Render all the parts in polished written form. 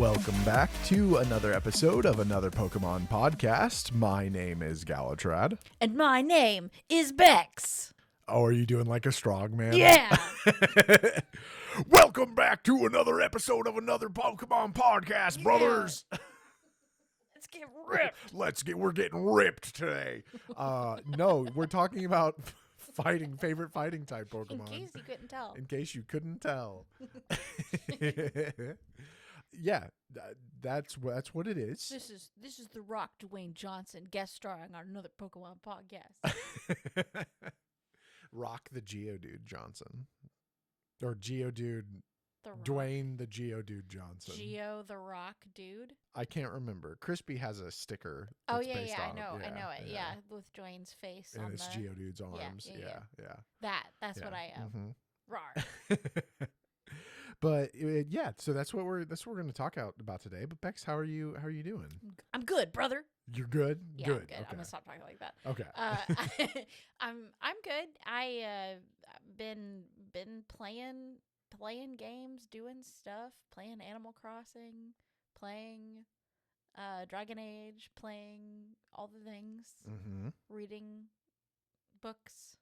Welcome back to another episode of Another Pokémon Podcast. My name is Galutrad. And my name is Becs. Oh, are you doing like a strong man? Yeah. Welcome back to another episode of Another Pokémon Podcast, brothers. Let's get ripped. We're getting ripped today. No, we're talking about favorite fighting type Pokemon. In case you couldn't tell. In case you couldn't tell. Yeah, that's what it is. This is The Rock, Dwayne Johnson, guest starring on Another Pokemon Podcast. Rock the Geodude Johnson. Or Geodude, The Rock. Dwayne the Geodude Johnson. Geo the Rock dude. I can't remember. Crispy has a sticker. Oh that's yeah, based yeah, on I know it. Yeah, with Dwayne's face and on it's the Geodude's arms. Yeah. That's Yeah. what I am. Mhm. Rawr. But yeah, so that's what we're going to talk about today. But Bex, how are you doing? I'm good, brother. You're good. Yeah, Good. I'm good. Okay. I'm gonna stop talking like that. Okay. I'm good. I been playing games, doing stuff, playing Animal Crossing, playing Dragon Age, playing all the things, Mm-hmm. reading books,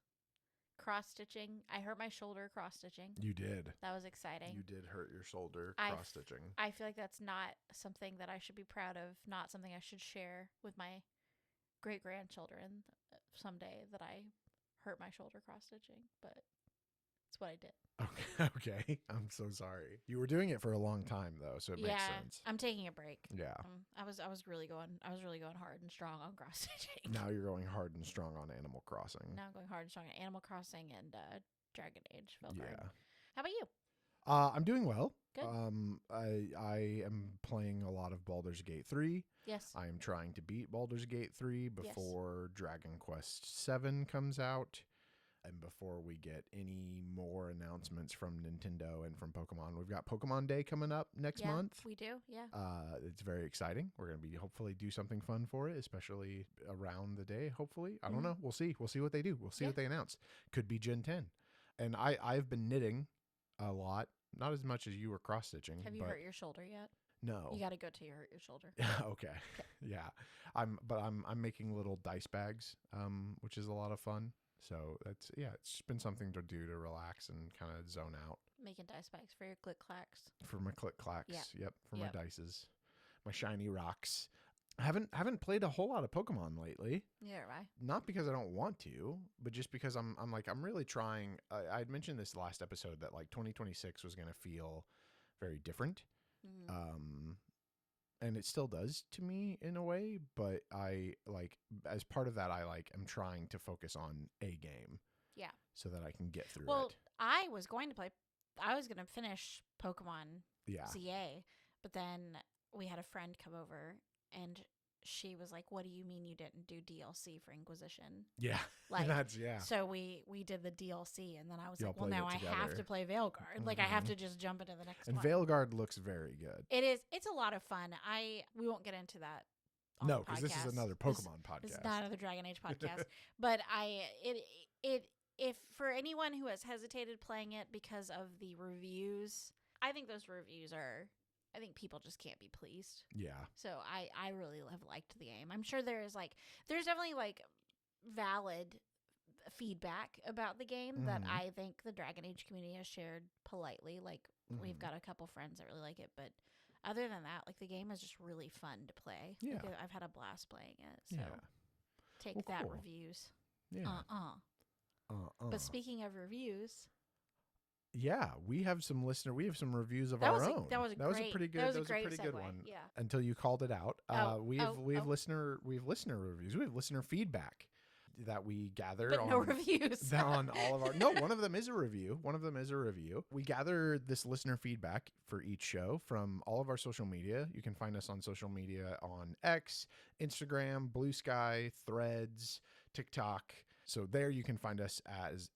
cross-stitching. I hurt my shoulder cross-stitching. You did. That was exciting. You did hurt your shoulder I cross stitching. I feel like that's not something that I should be proud of, not something I should share with my great-grandchildren someday, that I hurt my shoulder cross-stitching, but it's what I did. Okay. I'm so sorry. You were doing it for a long time though, so it makes sense. I'm taking a break. Yeah. I was really going hard and strong on cross stitching. Now you're going hard and strong on Animal Crossing. Now I'm going hard and strong on Animal Crossing and Dragon Age. Yeah. How about you? I'm doing well. Good. I am playing a lot of Baldur's Gate 3. Yes. I am trying to beat Baldur's Gate 3 before Dragon Quest 7 comes out. And before we get any more announcements from Nintendo and from Pokemon, we've got Pokemon Day coming up next month. We do, yeah. It's very exciting. We're going to be hopefully do something fun for it, especially around the day, hopefully. I don't know. We'll see. We'll see what they do. We'll see what they announce. Could be Gen 10. And I've been knitting a lot. Not as much as you were cross-stitching. Have you hurt your shoulder yet? No. You got to go till you hurt your shoulder. Okay. Yeah. I'm making little dice bags, which is a lot of fun. So it's been something to do to relax and kind of zone out. Making dice bags for your click clacks. For my click clacks. Yeah. Yep. For my dices. My shiny rocks. I haven't played a whole lot of Pokemon lately. Yeah, right. Not because I don't want to, but just because I'm really trying. I had mentioned this last episode that like 2026 was going to feel very different. Mm-hmm. And it still does to me in a way, but I as part of that, am trying to focus on a game. Yeah. So that I can get through it. Well, I was going to finish Pokemon Yeah. ZA, but then we had a friend come over and she was like, "What do you mean you didn't do DLC for Inquisition?" Yeah. Like, yeah. So we did the DLC, and then I was Y'all like, "Well, played now it I have together. to play Veilguard. Like, I have to just jump into the next And one." Veilguard looks very good. It is. It's a lot of fun. We won't get into that. No, because this is another Pokemon podcast. This is not another Dragon Age podcast. But if for anyone who has hesitated playing it because of the reviews, I think those reviews I think people just can't be pleased. Yeah. So I really have liked the game. I'm sure there's definitely like valid feedback about the game that I think the Dragon Age community has shared politely. Like we've got a couple friends that really like it, but other than that, like the game is just really fun to play. Yeah. Like, I've had a blast playing it. So take Well, that, cool. reviews. Yeah. But speaking of reviews, yeah, we have some reviews of that our was own. that was a pretty good. That was a pretty great good segue. one. Yeah. Until you called it out. We have listener reviews. We have listener feedback that we gather But on no reviews. on all of our one of them is a review. We gather this listener feedback for each show from all of our social media. You can find us on social media on X, Instagram, Blue Sky, Threads, TikTok. So there you can find us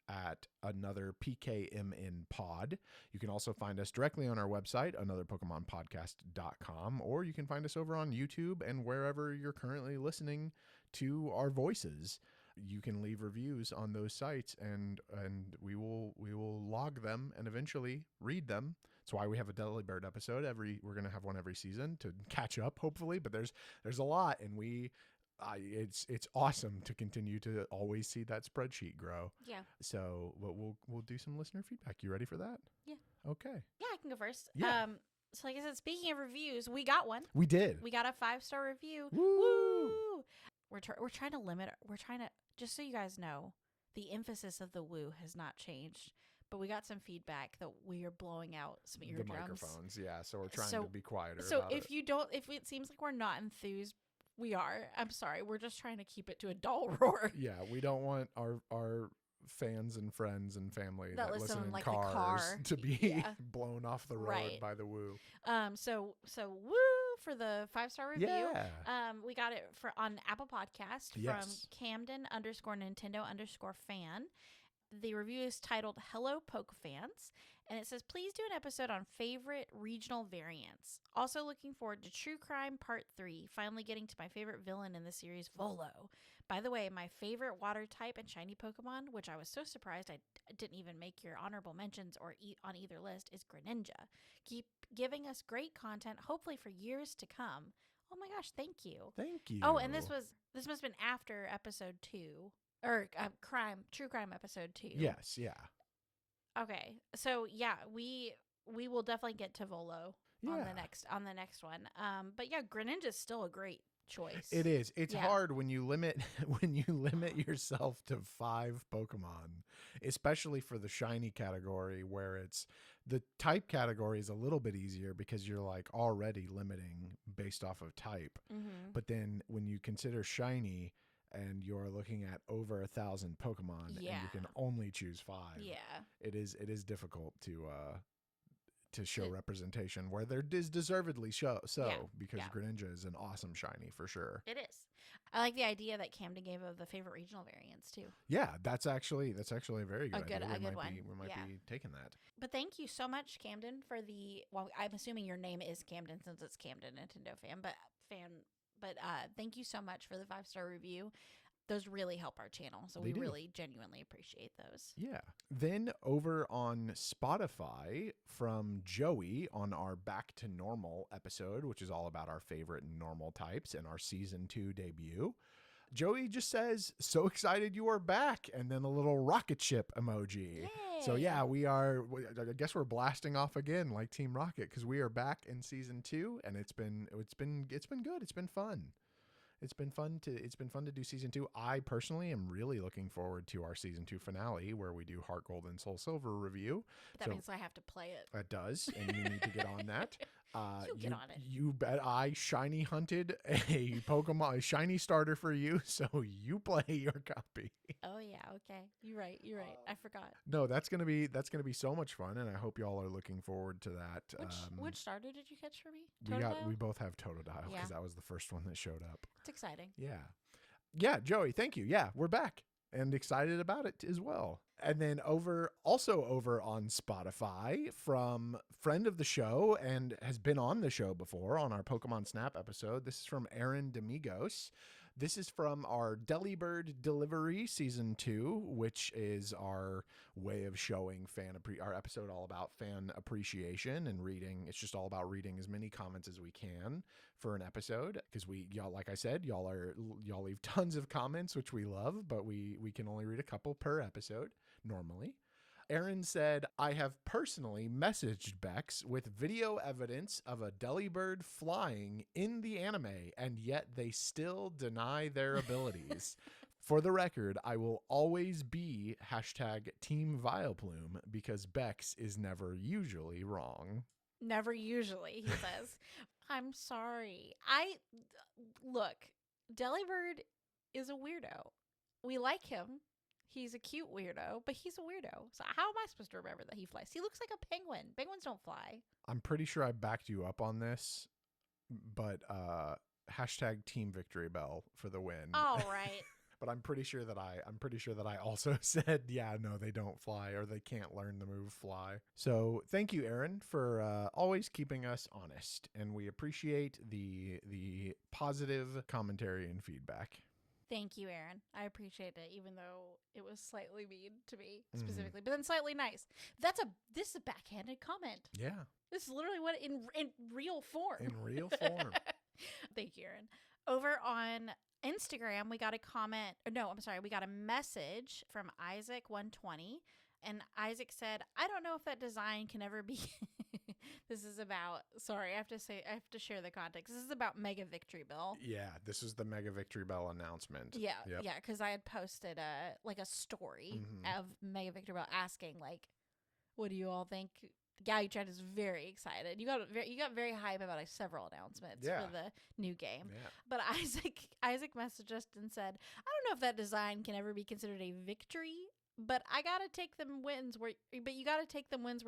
at Another PKMN Pod. You can also find us directly on our website, anotherpokemonpodcast.com, or you can find us over on YouTube and wherever you're currently listening to our voices. You can leave reviews on those sites and we will log them and eventually read them. That's why we have a Delibird episode we're going to have one every season to catch up, hopefully, but there's a lot, and it's awesome to continue to always see that spreadsheet grow. Yeah. So we'll do some listener feedback. You ready for that? Yeah. Okay. Yeah, I can go first. Yeah. So like I said, speaking of reviews, we got one. We did. We got a 5-star review. Woo! Woo! We're trying to limit. We're trying to, just so you guys know, the emphasis of the woo has not changed. But we got some feedback that we are blowing out some eardrums. The microphones, yeah. So we're trying to be quieter. So about if it seems like we're not enthused, we are. I'm sorry. We're just trying to keep it to a dull roar. Yeah, we don't want our fans and friends and family that listen in like cars to be Yeah. blown off the road by the woo. So woo for the 5-star review. Yeah. We got it on Apple Podcast from Yes. Camden_Nintendo_fan. The review is titled Hello Poke Fans, and it says, please do an episode on favorite regional variants. Also looking forward to True Crime Part 3, finally getting to my favorite villain in the series, Volo. By the way, my favorite water type and shiny Pokemon, which I was so surprised I didn't even make your honorable mentions or on either list, is Greninja. Keep giving us great content, hopefully for years to come. Oh my gosh, thank you. Thank you. Oh, and this must have been after episode 2. Or True Crime episode 2. Yes, yeah. Okay, so yeah, we will definitely get to Volo on the next one. But yeah, Greninja's still a great choice. It is. It's hard when you limit yourself to 5 Pokemon, especially for the shiny category, where it's the type category is a little bit easier because you're like already limiting based off of type. Mm-hmm. But then when you consider shiny, and you're looking at over 1,000 Pokemon, and you can only choose 5. Yeah, it is difficult to show representation where there is deservedly because Greninja is an awesome shiny for sure. It is. I like the idea that Camden gave of the favorite regional variants too. Yeah, that's actually a very good idea. A good one. We might be taking that. But thank you so much, Camden, for well, I'm assuming your name is Camden since it's Camden Nintendo fan. But thank you so much for the 5-star review. Those really help our channel, so we really genuinely appreciate those. Yeah. Then over on Spotify from Joey on our Back to Normal episode, which is all about our favorite normal types and our season 2 debut. Joey just says, "So excited you are back," and then a little rocket ship emoji. Yay. So yeah, we are. I guess we're blasting off again like Team Rocket because we are back in season 2, and it's been good. It's been fun. It's been fun to do season 2. I personally am really looking forward to our season 2 finale where we do Heart Gold and Soul Silver review. That means I have to play it. It does, and you need to get on that. You'll get on it. You bet. I shiny hunted a Pokemon, a shiny starter for you, so you play your copy. Oh yeah, okay. You're right. I forgot. No, that's gonna be so much fun, and I hope y'all are looking forward to that. Which starter did you catch for me? We both have Totodile because that was the first one that showed up. It's exciting. Yeah, Joey, thank you. Yeah, we're back and excited about it as well. And then also over on Spotify from friend of the show and has been on the show before on our Pokemon Snap episode. This is from Aaron Domingos. This is from our Delibird Delivery Season 2, which is our way of showing our episode all about fan appreciation and reading. It's just all about reading as many comments as we can for an episode because y'all, like I said, y'all leave tons of comments, which we love, but we can only read a couple per episode normally. Aaron said, "I have personally messaged Becs with video evidence of a Delibird flying in the anime, and yet they still deny their abilities. For the record, I will always be #Team Vileplume because Becs is never usually wrong." Never usually, he says. I'm sorry. Look, Delibird is a weirdo. We like him. He's a cute weirdo, but he's a weirdo. So how am I supposed to remember that he flies? He looks like a penguin. Penguins don't fly. I'm pretty sure I backed you up on this, but #Team Victory Bell for the win. All right. But I'm pretty sure that I also said, yeah, no, they don't fly or they can't learn the move fly. So thank you, Aaron, for always keeping us honest, and we appreciate the positive commentary and feedback. Thank you, Aaron. I appreciate it, even though it was slightly mean to me specifically, but then slightly nice. This is a backhanded comment. Yeah. This is literally what in real form. In real form. Thank you, Aaron. Over on Instagram, we got a comment. No, I'm sorry. We got a message from Isaac120. And Isaac said, I don't know if that design can ever be. This is about, sorry, I have to share the context. This is about Mega Victory Bell. Yeah, this is the Mega Victory Bell announcement. Yeah, yeah, because I had posted a story of Mega Victory Bell asking, like, what do you all think? Galutrad is very excited. You got very hype about several announcements for the new game. Yeah. But Isaac messaged us and said, I don't know if that design can ever be considered a victory. But I gotta take them wins where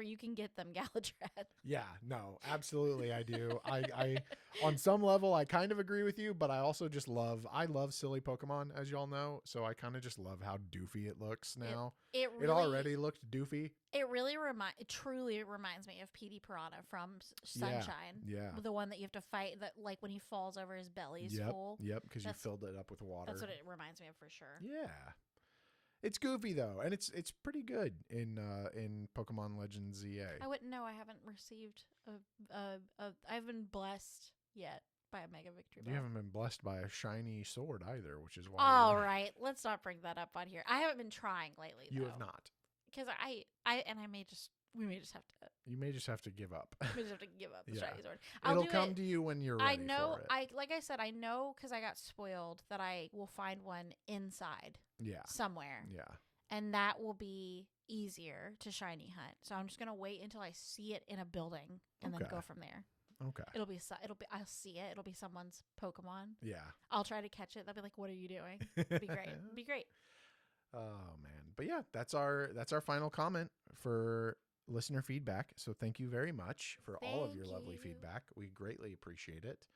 you can get them, Galutrad. Yeah, no, absolutely, I do. I on some level I kind of agree with you, but I also just love silly Pokemon, as y'all know. So I kind of just love how doofy it looks now. It already looked doofy. It truly reminds me of PD Piranha from Sunshine. Yeah. The one that you have to fight, that like when he falls over, his belly's full. Yep, because you filled it up with water. That's what it reminds me of for sure. Yeah. It's goofy though, and it's pretty good in Pokemon Legends ZA. I wouldn't know. I haven't received I haven't been blessed yet by a Mega Victory Bell. You haven't been blessed by a shiny sword either, which is why. All right, let's not bring that up on here. I haven't been trying lately. You have not. Because we may just have to. You may just have to give up. We just have to give up the shiny sword. It'll come to you when you're ready. I know. For it. Like I said, I know because I got spoiled that I will find one inside. Yeah. Somewhere. Yeah. And that will be easier to shiny hunt. So I'm just gonna wait until I see it in a building and then go from there. Okay. I'll see it. It'll be someone's Pokemon. Yeah. I'll try to catch it. They'll be like, "What are you doing?" It'd be great. It'd be great. Oh man. But yeah, that's our final comment for listener feedback. So thank you very much for all of your lovely feedback. We greatly appreciate it.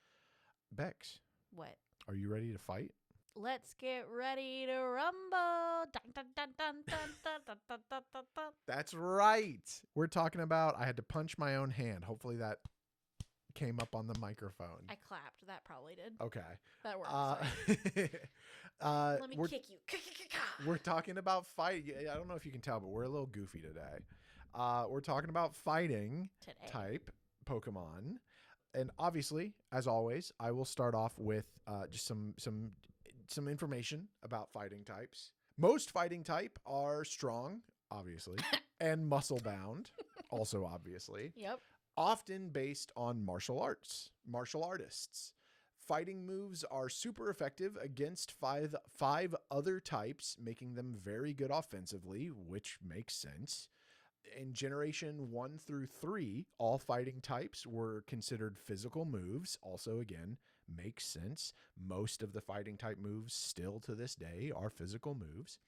Bex. What? Are you ready to fight? Let's get ready to rumble. Dun, dun, dun, dun, dun, dun, dun, dun, dun, dun, dun. That's right. We're talking about, I had to punch my own hand. Hopefully that came up on the microphone. I clapped. That probably did. Okay. That works. Let me kick you. We're talking about fight. I don't know if you can tell, but we're a little goofy today. We're talking about fighting type Pokemon. And obviously, as always, I will start off with just some information about fighting types. Most fighting type are strong, obviously, and muscle bound, also obviously. Yep. Often based on martial artists. Fighting moves are super effective against five other types, making them very good offensively, which makes sense. In Generation 1 through 3, all fighting types were considered physical moves. Also, again, makes sense. Most of the fighting type moves still to this day are physical moves.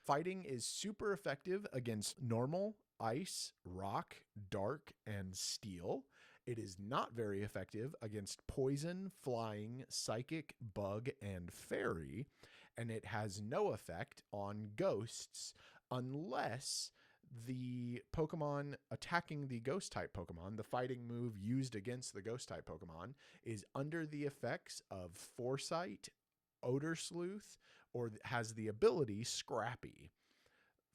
Fighting is super effective against normal, ice, rock, dark, and steel. It is not very effective against poison, flying, psychic, bug, and fairy. And it has no effect on ghosts unless the Pokemon attacking the ghost type Pokemon, the fighting move used against the ghost type Pokemon, is under the effects of Foresight, Odor Sleuth, or has the ability Scrappy.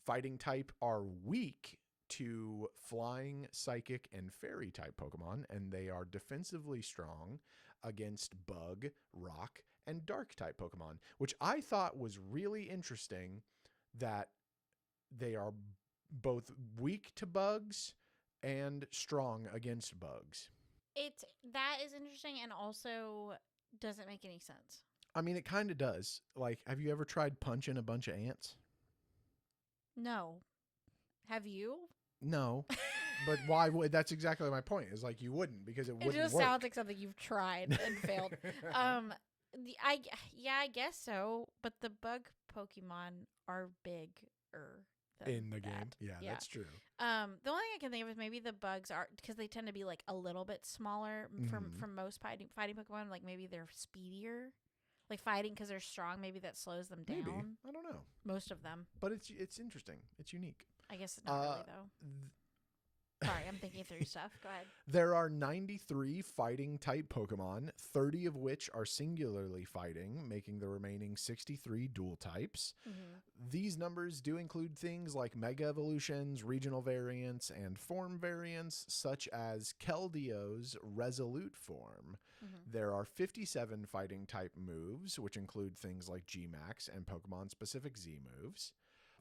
Fighting type are weak to flying, psychic, and fairy type Pokemon, and they are defensively strong against bug, rock, and dark type Pokemon, which I thought was really interesting that they are both weak to bugs and strong against bugs. That is interesting and also doesn't make any sense. I mean, it kind of does. Like, have you ever tried punching a bunch of ants? No. Have you? No. But why would? That's exactly my point. Is like you wouldn't, because it wouldn't work. It just sounds like something you've tried and failed. I guess so. But the bug Pokemon are bigger in the game. Yeah, that's true. The only thing I can think of is maybe the bugs are, because they tend to be like a little bit smaller from most fighting Pokemon. Like maybe they're speedier. Like fighting because they're strong, maybe that slows them down. Maybe. I don't know. Most of them. But it's interesting. It's unique. I guess it's not really though. Sorry. I'm thinking through stuff. Go ahead. There are 93 fighting type Pokemon, 30 of which are singularly fighting, making the remaining 63 dual types. These numbers do include things like Mega Evolutions, regional variants, and form variants, such as Keldio's Resolute form. There are 57 fighting type moves, which include things like G-Max and Pokemon-specific Z moves.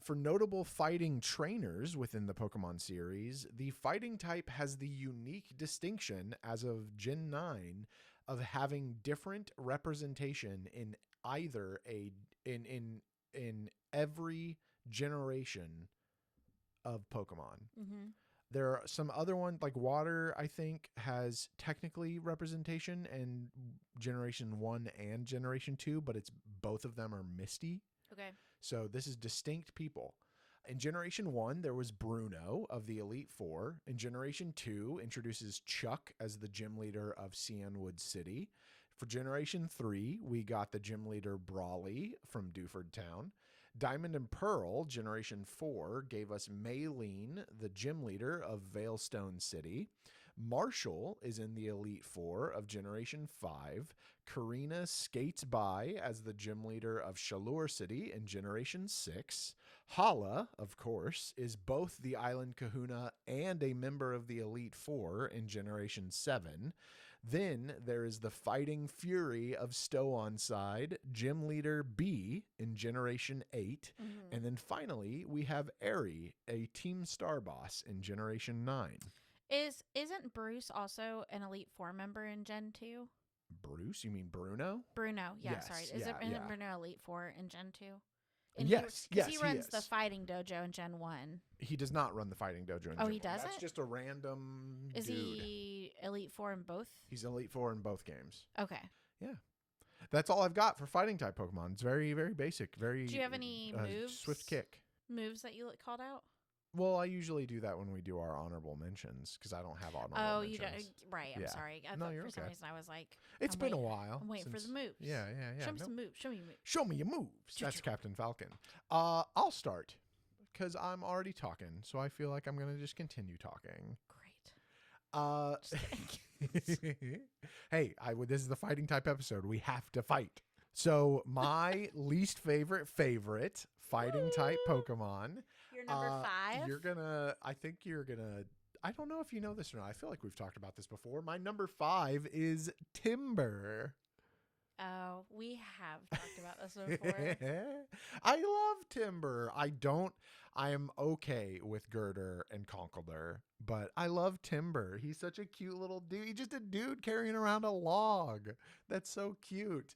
For notable fighting trainers within the Pokemon series, the fighting type has the unique distinction as of Gen 9 of having different representation in either in every generation of Pokemon. There are some other ones, like water, I think, has technically representation in Generation 1 and Generation 2, but it's both of them are Misty. Okay. So this is distinct people. In Generation 1, there was Bruno of the Elite Four. In Generation 2, introduces Chuck as the gym leader of Cianwood City. For Generation 3, we got the gym leader Brawly from Dewford Town. Diamond and Pearl, Generation 4, gave us Maylene, the gym leader of Veilstone City. Marshall is in the Elite Four of Generation 5. Karina skates by as the gym leader of Shallur City in Generation 6. Hala, of course, is both the Island Kahuna and a member of the Elite Four in Generation 7. Then there is the Fighting Fury of Stow-on-Side, Gym Leader B in Generation 8. And then finally, we have Aerie, a Team Star Boss in Generation 9. Isn't Bruce also an Elite Four member in Gen 2? Bruce? You mean Bruno? Bruno, yeah, Yes, sorry. yeah. Isn't Bruno Elite Four in Gen 2? Yes, Because he runs is. the fighting dojo in Gen 1. He does not run the fighting dojo in Gen 1. He doesn't? That's just a random Is dude. he Elite Four in both? He's Elite Four in both games. Okay. Yeah. That's all I've got for fighting type Pokemon. It's very, very basic. Very. Do you have any moves? Swift kick. Moves that you called out? Well, I usually do that when we do our honorable mentions because I don't have honorable mentions. You don't. Right. I'm sorry. I thought for some reason I was like, it's been a while. I'm waiting for the moves. Yeah. Show me some moves. Show me your moves. Show me your moves. That's Captain Falcon. I'll start because I'm already talking, so I feel like I'm going to just continue talking. Great. Hey, this is the fighting type episode. We have to fight. So my least favorite fighting type Pokemon. You're number 5? I don't know if you know this or not. I feel like we've talked about this before. My number 5 is Timber. Oh, we have talked about this before. I love Timber. I am okay with Girder and Conkeldurr, but I love Timber. He's such a cute little dude. He's just a dude carrying around a log. That's so cute.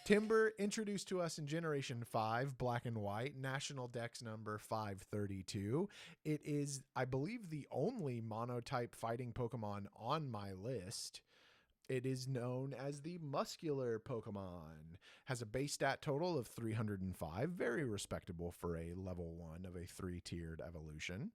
Timber introduced to us in Generation 5, Black and White, National Dex number 532. It is, I believe, the only monotype fighting Pokemon on my list. It is known as the muscular Pokemon. Has a base stat total of 305, very respectable for a level 1 of a 3-tiered evolution.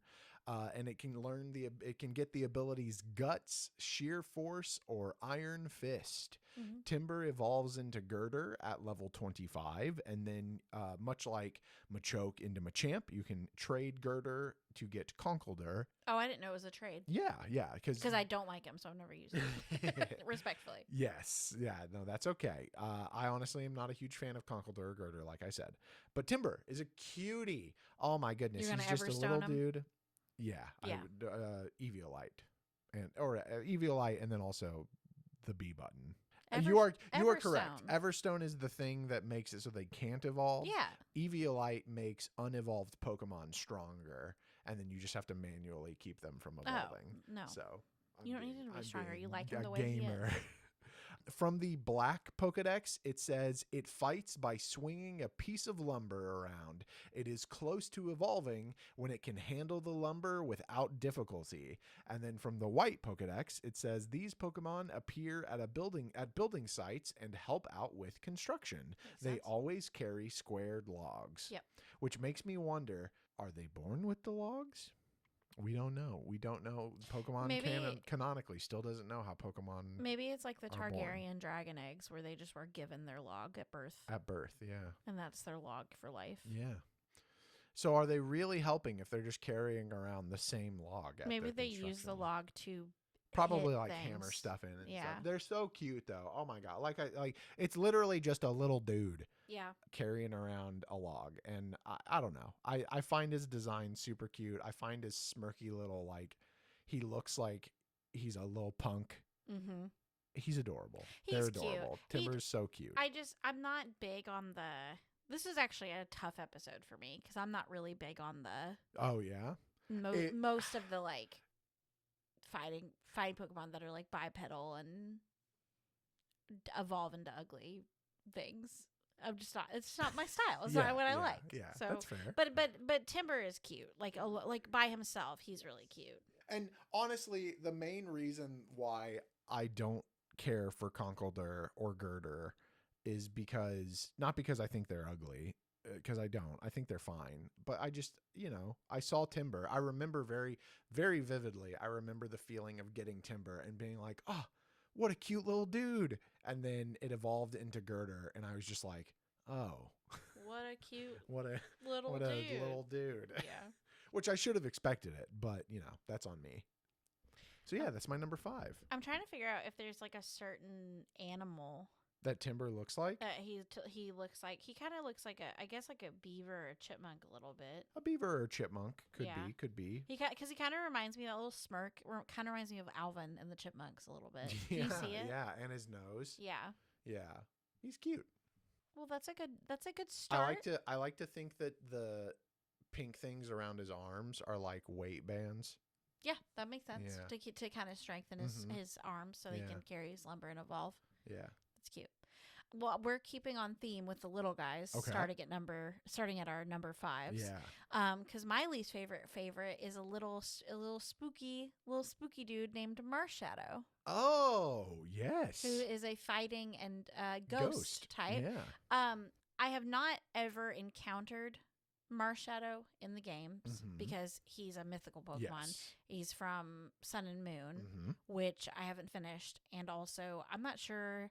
And it can get the abilities Guts, Sheer Force, or Iron Fist. Timber evolves into Girder at level 25, and then much like Machoke into Machamp, you can trade Girder to get Conkeldurr. Oh, I didn't know it was a trade. Yeah, because I don't like him, so I've never used it. Respectfully. Yes, yeah, no, that's okay. I honestly am not a huge fan of Conkeldurr or Girder, like I said, but Timber is a cutie. Oh my goodness, he's just a little dude. Yeah. I would, Eviolite or Eviolite, and then also the B button. You are correct. Everstone is the thing that makes it so they can't evolve. Yeah. Eviolite makes unevolved Pokemon stronger, and then you just have to manually keep them from evolving. Oh, no. So you don't need to be stronger. You like him the way gamer. he is. From the Black Pokedex, it says it fights by swinging a piece of lumber around. It is close to evolving when it can handle the lumber without difficulty. And then from the White Pokedex, it says these Pokemon appear at building sites and help out with construction. They always carry squared logs. Yep. Which makes me wonder, are they born with the logs? We don't know. Pokemon canonically still doesn't know how Pokemon. Maybe it's like the Targaryen dragon eggs, where they just were given their log at birth. At birth, yeah. And that's their log for life. Yeah. So are they really helping if they're just carrying around the same log? Maybe they use the log to probably hit like things. hammer stuff in and Yeah. stuff. They're so cute though. Oh my god! Like it's literally just a little dude. Yeah. Carrying around a log, and I don't know. I find his design super cute. I find his smirky little like he looks like he's a little punk. Mm-hmm. He's adorable. He's They're adorable. Cute. Timber's so cute. I'm not big on the. This is actually a tough episode for me because I'm not really big on the. Oh yeah. Most of the like fighting Pokemon that are like bipedal and evolve into ugly things. I'm just not. It's not my style. It's not what I like. Yeah, so, that's fair. But Timber is cute. Like by himself, he's really cute. And honestly, the main reason why I don't care for Conkeldurr or Girder is because not because I think they're ugly, because I don't. I think they're fine. But I just, I saw Timber. I remember very, very vividly. I remember the feeling of getting Timber and being like, oh, what a cute little dude. And then it evolved into Girder, and I was just like, oh. What a cute little dude. Yeah. Which I should have expected it, but, that's on me. So, yeah, that's my number 5. I'm trying to figure out if there's, like, a certain animal that Timber looks like. That he looks like. He kind of looks like I guess, like a beaver or a chipmunk a little bit. A beaver or a chipmunk. Could be. Because he kind of reminds me of that little smirk. Kind of reminds me of Alvin and the Chipmunks a little bit. Do you see it? Yeah, and his nose. Yeah. Yeah. He's cute. Well, that's a good start. I like to think that the pink things around his arms are like weight bands. Yeah, that makes sense. Yeah. To kind of strengthen his arms so he can carry his lumber and evolve. Yeah. It's cute. Well, we're keeping on theme with the little guys, okay. starting at our number 5s. Yeah. Because my least favorite is a little spooky dude named Marshadow. Oh, yes. Who is a fighting and ghost type. Yeah. I have not ever encountered Marshadow in the game because he's a mythical Pokemon. Yes. He's from Sun and Moon, which I haven't finished, and also I'm not sure.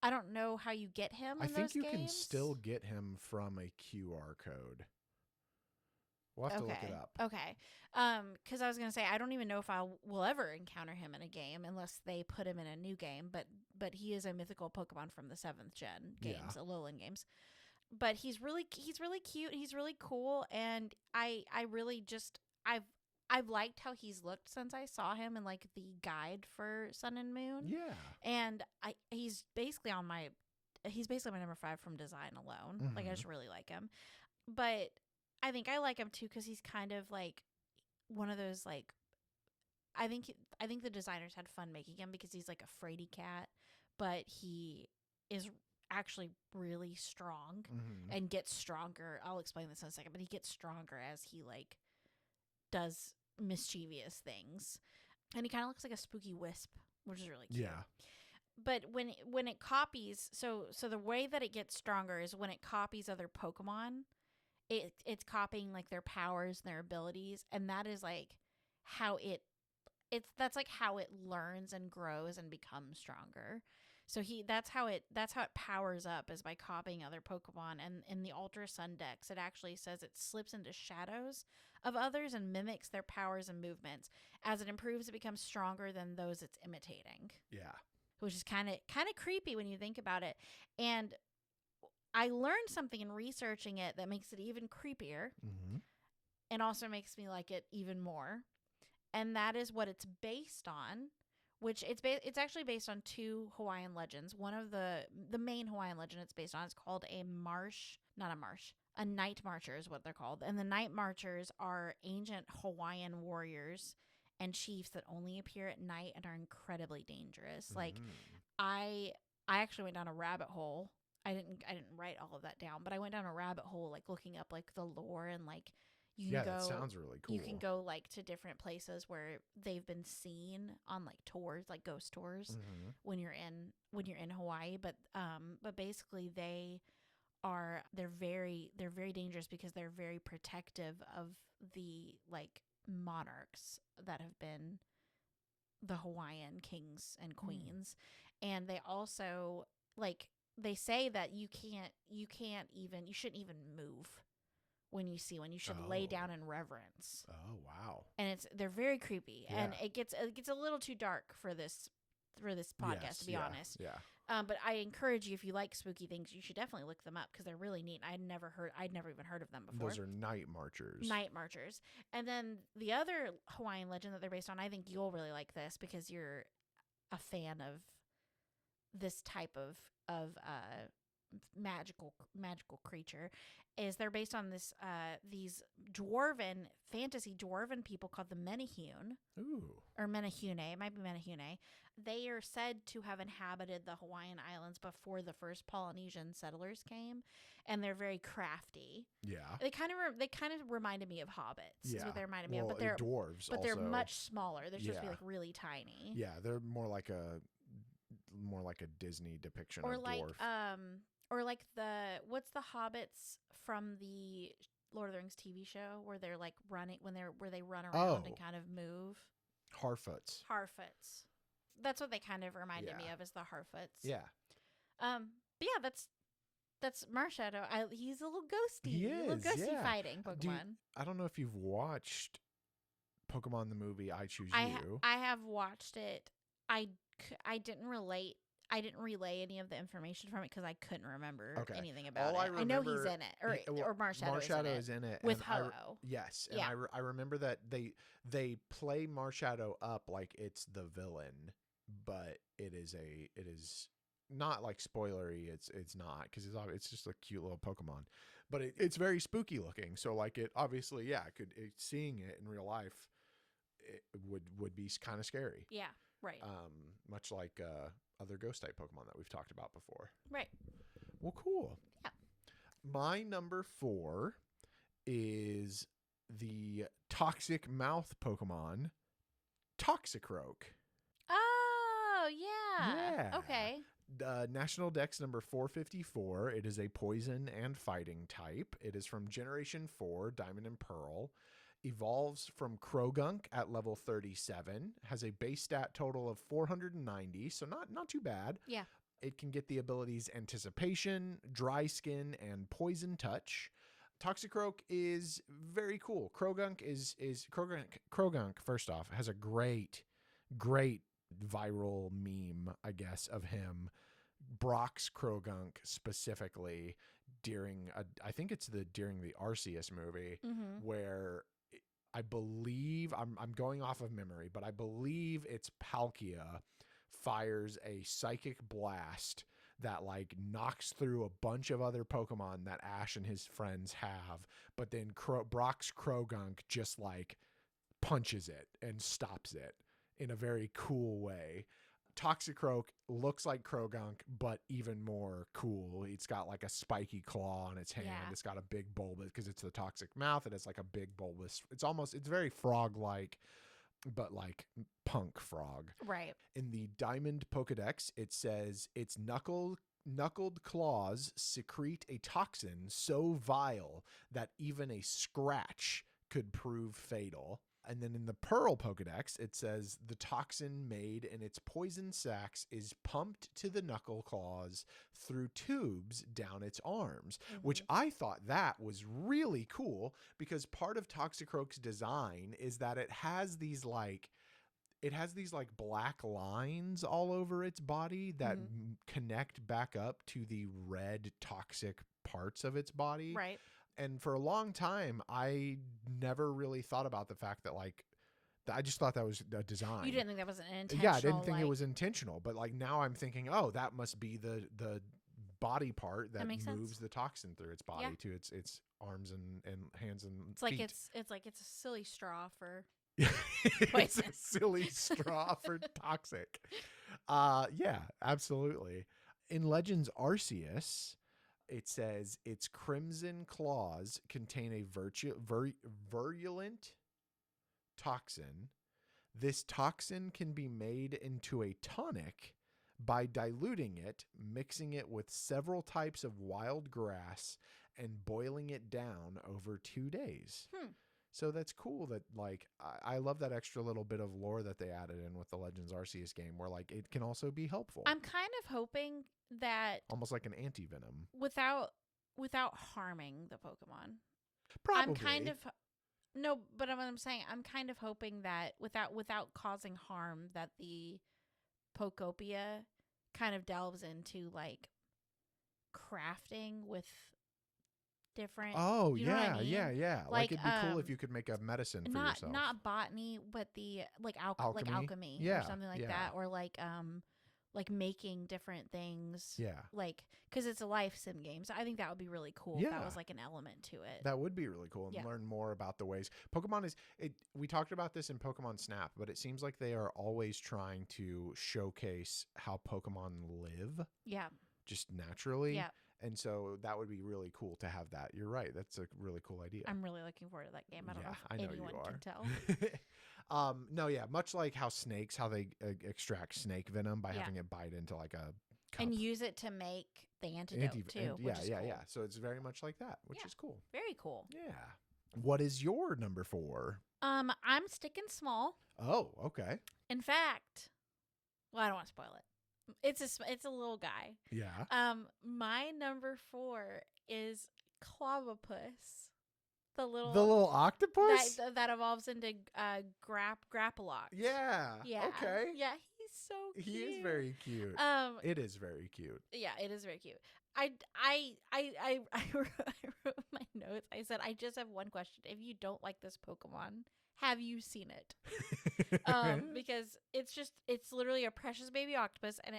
I don't know how you get him. I in think those you games. can still get him from a QR code. We'll have to look it up. Okay. Because I was gonna say I don't even know if I will ever encounter him in a game unless they put him in a new game. But he is a mythical Pokemon from the 7th gen games, Alolan games. But he's really cute. He's really cool, and I really just I've liked how he's looked since I saw him in like the guide for Sun and Moon. Yeah. And he's basically my number 5 from design alone. Like I just really like him. But I think I like him too because he's kind of like one of those like I think the designers had fun making him because he's like a fraidy cat, but he is actually really strong and gets stronger. I'll explain this in a second, but he gets stronger as he like does mischievous things, and he kind of looks like a spooky wisp, which is really cute. Yeah. But when it copies, so the way that it gets stronger is when it copies other Pokemon, it's copying like their powers and their abilities, and that is like how that's like how it learns and grows and becomes stronger. So that's how it powers up is by copying other Pokemon. And in the Ultra Sun Dex, it actually says it slips into shadows of others and mimics their powers and movements. As it improves, it becomes stronger than those it's imitating. Yeah. Which is kind of creepy when you think about it. And I learned something in researching it that makes it even creepier and also makes me like it even more. And that is what it's based on. Which it's actually based on 2 Hawaiian legends. One of the main Hawaiian legend it's based on is called a Night Marcher is what they're called. And the Night Marchers are ancient Hawaiian warriors and chiefs that only appear at night and are incredibly dangerous. Like I actually went down a rabbit hole. I didn't write all of that down, but I went down a rabbit hole like looking up like the lore and like that sounds really cool. You can go like to different places where they've been seen on like tours, like ghost tours, when you're in Hawaii. But basically they're very dangerous because they're very protective of the like monarchs that have been the Hawaiian kings and queens, and they also like they say that you shouldn't even move when you see one. You should lay down in reverence. Oh, wow. And they're very creepy, and it gets a little too dark for this podcast, to be honest. Yeah. But I encourage you, if you like spooky things, you should definitely look them up because they're really neat. I'd never even heard of them before. Those are night marchers. Night marchers. And then the other Hawaiian legend that they're based on, I think you'll really like this because you're a fan of this type of magical creature. Is they're based on these fantasy dwarven people called the Menehune. Ooh. Or Menehune. It might be Menehune. They are said to have inhabited the Hawaiian Islands before the first Polynesian settlers came, and they're very crafty. Yeah. They kind of reminded me of hobbits. Yeah. Is what they reminded me of. But they're dwarves. But also. they're much smaller. They're supposed to be like really tiny. Yeah, they're more like a Disney depiction of dwarf. Or like what's the hobbits from the Lord of the Rings TV show where they're like running where they run around and kind of move? Harfoots. That's what they kind of reminded me of, is the Harfoots. Yeah. But yeah, that's Marshadow. He's a little ghosty. He is, a little ghosty fighting Pokemon. I don't know if you've watched Pokemon the movie I Choose You. I have watched it. I didn't relay any of the information from it because I couldn't remember anything about it. I know he's in it, or Marshadow is in it with Ho-Oh. Yes, and I remember that they play Marshadow up like it's the villain, but it is not like spoilery. It's not, because it's just a cute little Pokemon, but it's very spooky looking. So like it obviously seeing it in real life, it would be kind of scary. Yeah, right. Much like other ghost type Pokemon that we've talked about before. Right. Well, cool. Yeah. My number 4 is the toxic mouth Pokemon, Toxicroak. Oh, yeah. Yeah. Okay. National Dex number 454. It is a poison and fighting type. It is from Generation 4, Diamond and Pearl. Evolves from Krogunk at level 37. Has a base stat total of 490, so not too bad. Yeah. It can get the abilities Anticipation, Dry Skin, and Poison Touch. Toxicroak is very cool. Krogunk Krogunk, first off, has a great viral meme, I guess, of him. Brock's Krogunk specifically during the Arceus movie, where I believe I'm going off of memory, but I believe it's Palkia fires a psychic blast that like knocks through a bunch of other Pokemon that Ash and his friends have, but then Brock's Krogunk just like punches it and stops it in a very cool way. Toxicroak looks like Krogunk, but even more cool. It's got like a spiky claw on its hand. Yeah. It's got a big bulbous, because it's the toxic mouth, and it's like a big bulbous. It's very frog-like, but like punk frog. Right. In the Diamond Pokedex, it says its knuckled claws secrete a toxin so vile that even a scratch could prove fatal. And then in the Pearl Pokedex, it says the toxin made in its poison sacs is pumped to the knuckle claws through tubes down its arms, which I thought that was really cool, because part of Toxicroak's design is that it has these like black lines all over its body that connect back up to the red toxic parts of its body. Right. And for a long time, I never really thought about the fact that like, I just thought that was a design. You didn't think that was an intentional? Yeah, I didn't think it was intentional. But like now I'm thinking, oh, that must be the body part that moves sense. The toxin through its body to its arms and hands and it's feet. Like it's a silly straw for it's a silly straw for toxic. Yeah, absolutely. In Legends Arceus, it says its crimson claws contain a virulent toxin. This toxin can be made into a tonic by diluting it, mixing it with several types of wild grass, and boiling it down over 2 days. So that's cool that like, I love that extra little bit of lore that they added in with the Legends Arceus game, where like it can also be helpful. I'm kind of hoping that almost like an anti-venom without harming the Pokemon. Probably. I'm kind of no, but what I'm saying, I'm kind of hoping that without causing harm, that the Pokopia kind of delves into like crafting with different. Oh, you know what I mean? yeah. Like it'd be cool if you could make a medicine for yourself. Not botany, but the like alchemy Yeah, or something like yeah. that, or like making different things. Yeah. Like, because it's a life sim game, so I think that would be really cool if that was like an element to it. That would be really cool, and Yeah. learn more about the ways Pokemon is. We talked about this in Pokemon Snap, but it seems like they are always trying to showcase how Pokemon live Yeah. just naturally. Yeah. And so that would be really cool to have that. You're right. That's a really cool idea. I'm really looking forward to that game. I don't know if anyone can tell. No, yeah. Much like how snakes, how they extract snake venom by Yeah. having it bite into like a cup. And use it to make the antidote too. Yeah, which is yeah, cool. yeah. So it's very much like that, which Yeah. is cool. Very cool. Yeah. What is your number 4? I'm sticking small. Oh, okay. In fact, well, I don't want to spoil it. It's a little guy. Yeah. My number 4 is Clobbopus, the little octopus. that evolves into Grappalock. Yeah. Yeah. Okay. Yeah, he's so cute. He is very cute. It is very cute. Yeah, it is very cute. I wrote in my notes. I said, I just have one question. If you don't like this Pokemon, have you seen it? Because it's literally a precious baby octopus, and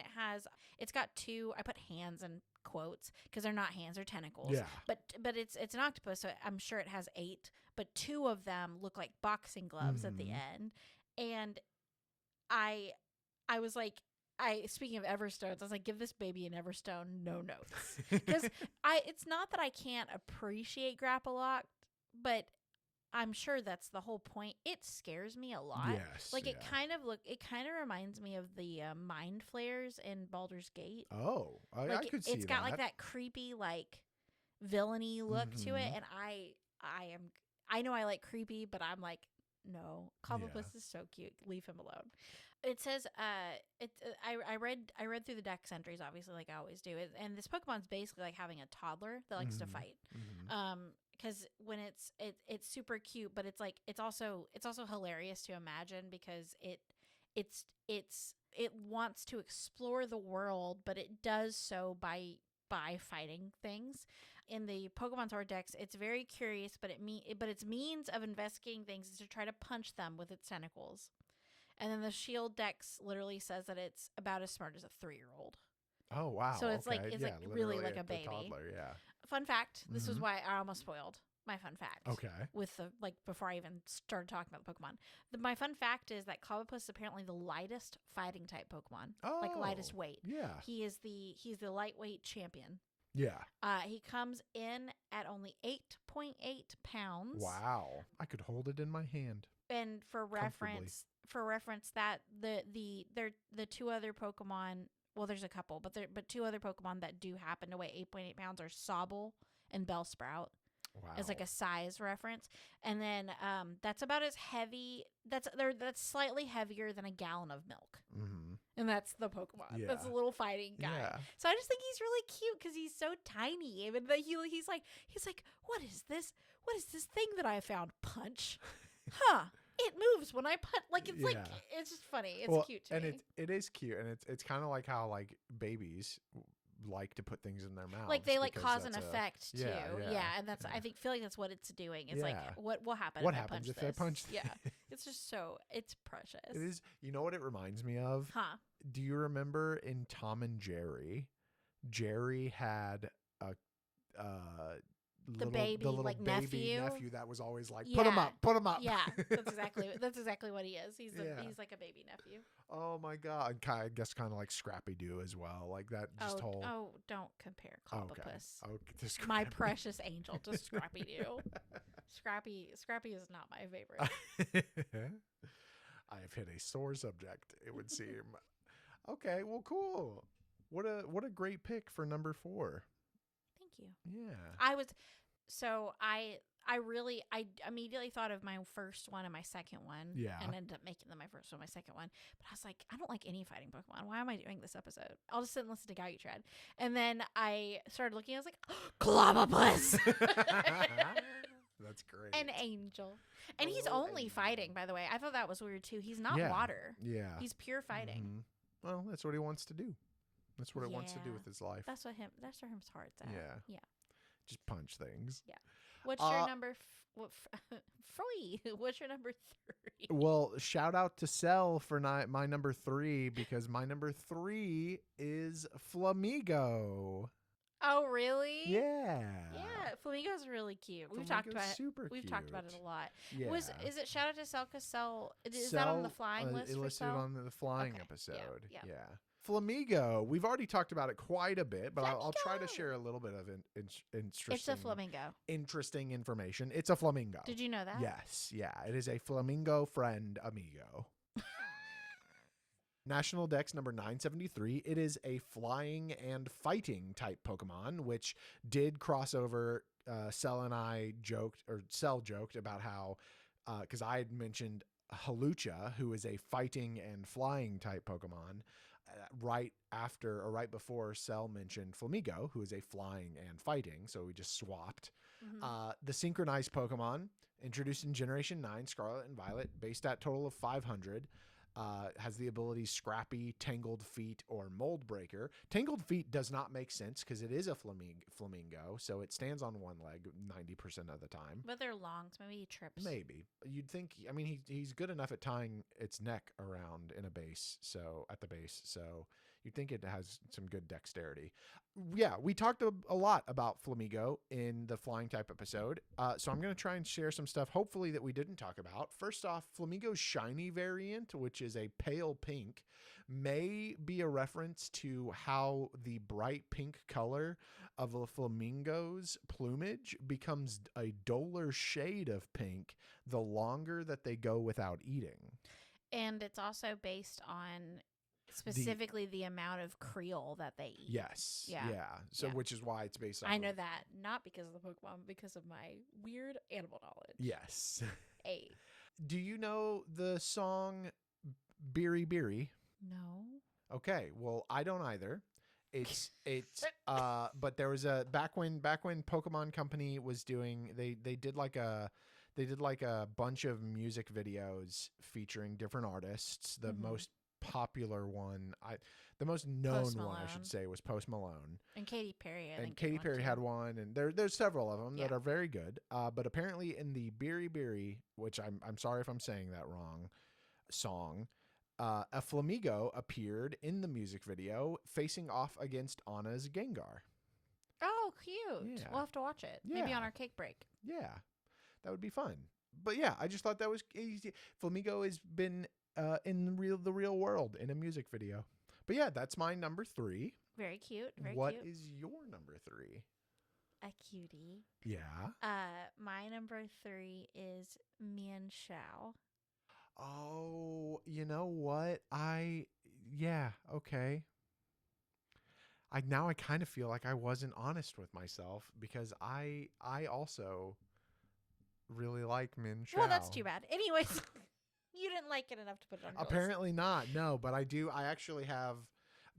it's got 2. I put hands in quotes because they're not hands, they're tentacles. Yeah. But it's an octopus, so I'm sure it has 8. But 2 of them look like boxing gloves at the end, and I was like. Speaking of Everstones, I was like, give this baby an Everstone, no notes. Because it's not that I can't appreciate Grappalock, but I'm sure that's the whole point. It scares me a lot. Yes. Like it kind of reminds me of the mind flares in Baldur's Gate. Oh, I could see It's got like that creepy, like villainy look to it, and I know I like creepy, but I'm like, no, Cobblepus is so cute. Leave him alone. It says, I read through the dex entries, obviously, like I always do, and this Pokemon's basically like having a toddler that likes to fight. Because when it's super cute, but it's also hilarious to imagine because it wants to explore the world, but it does so by fighting things. In the Pokemon Sword Dex, it's very curious, but its means of investigating things is to try to punch them with its tentacles. And then the Shield Dex literally says that it's about as smart as a 3-year-old. Oh wow! So it's like really like a the baby. Toddler, yeah. Fun fact: this was why I almost spoiled my fun fact. Okay. With before I even started talking about the Pokemon, my fun fact is that Clobbopus is apparently the lightest fighting type Pokemon. Like lightest weight. Yeah. He's the lightweight champion. Yeah. He comes in at only 8.8 pounds. Wow! I could hold it in my hand. And for reference, that the 2 other Pokemon. Well, there's a couple, but 2 other Pokemon that do happen to weigh 8.8 pounds are Sobble and Bellsprout. Wow. As like a size reference, and then that's about as heavy. That's slightly heavier than a gallon of milk. And that's the Pokemon. Yeah. That's a little fighting guy. Yeah. So I just think he's really cute because he's so tiny. Even though he's like, what is this? What is this thing that I found? Punch, huh? It moves when I punch. Like it's like it's just funny. It's cute to me. It is cute, and it's kind of like how like babies like to put things in their mouth. Like they like cause and effect too. Yeah, and that's I feel like that's what it's doing. It's like what will happen? What if happens if I I punch? Yeah, it's just it's precious. It is. You know what it reminds me of? Huh? Do you remember in Tom and Jerry? Jerry had a the little baby nephew that was always like, put him up. Yeah, that's exactly what he is. He's like a baby nephew. Oh my God! I guess kind of like Scrappy Doo as well, like that. Don't compare Clobbopus, okay. My precious angel, to Scrappy Doo. Scrappy is not my favorite. I have hit a sore subject, it would seem. Okay, well, cool. What a great pick for number 4. Thank you. Yeah. I immediately thought of my first one and my second one. Yeah. And ended up making them my first one, my second one. But I was like, I don't like any fighting Pokemon. Why am I doing this episode? I'll just sit and listen to Galutrad. And then I started looking, I was like, Clobbopus! That's great. An angel. And A he's little only angel. fighting, by the way. I thought that was weird, too. He's not Yeah. water. Yeah. He's pure fighting. Mhm. Well, that's what he wants to do. That's what it wants to do Yeah. with his life. That's where his heart's at. Yeah. Yeah. Just punch things. What's your number? Free. What's your number 3? Well, shout out to Cell for my number 3 because my number 3 is Flamigo. Oh, really? Yeah. Yeah, Flamingo's really cute. We've talked about it. Super We've cute. talked about it a lot. Yeah. Is it shout out to Cell? Because Cell is that on the flying list it for listed Cell? on the flying Okay. episode. Yeah. Flamigo. We've already talked about it quite a bit, but I'll try to Flamigo. share a little bit of interesting. It's a flamingo. Interesting information. It's a flamingo. Did you know that? Yes. Yeah. It is a flamingo friend amigo. National Dex number 973. It is a flying and fighting type Pokemon, which did cross over. Cell and I joked, or Cell joked about how, because I had mentioned Halucha, who is a fighting and flying type Pokemon, right after or right before Cell mentioned Flamigo, who is a flying and fighting. So we just swapped. Mhm. The synchronized Pokemon introduced in Generation 9, Scarlet and Violet, base stat total of 500. Has the ability Scrappy, Tangled Feet, or Mold Breaker. Tangled Feet does not make sense because it is a flamingo, so it stands on one leg 90% of the time. But they're long, so maybe he trips. Maybe. You'd think, I mean, he's good enough at tying its neck around in a base, so at the base, so you'd think it has some good dexterity. Yeah, we talked a lot about Flamigo in the flying type episode, so I'm going to try and share some stuff, hopefully, that we didn't talk about. First off, Flamigo's shiny variant, which is a pale pink, may be a reference to how the bright pink color of a flamingo's plumage becomes a duller shade of pink the longer that they go without eating. And it's also based on specifically the amount of Creole that they eat. Yes. Yeah. So, Yeah. which is why it's based on. I know that, not because of the Pokemon, because of my weird animal knowledge. Yes. Hey. Do you know the song Beery Beery? No. Okay. Well, I don't either. It's but there was a back when Pokemon Company was doing, they did like a bunch of music videos featuring different artists. The most popular one, the most known one, I should say, was Post Malone. And Katy Perry, I think. Katy Perry had one, and there's several of them that Yeah. are very good. But apparently in the Beery Beery, which I'm sorry if I'm saying that wrong, song, a Flamigo appeared in the music video facing off against Anna's Gengar. Oh, cute. Yeah. We'll have to watch it. Maybe Yeah. on our cake break. Yeah, that would be fun. But yeah, I just thought that was easy. Flamigo has been in the real world in a music video. But yeah, that's my number 3. Very cute. Very What cute. is your number 3? A cutie. Yeah. My number 3 is Mian Shao. Oh, you know what? Yeah, okay. I kind of feel like I wasn't honest with myself because I also really like Min Shao. Well, that's too bad. Anyways, you didn't like it enough to put it on your list. Apparently not. No, but I do. I actually have.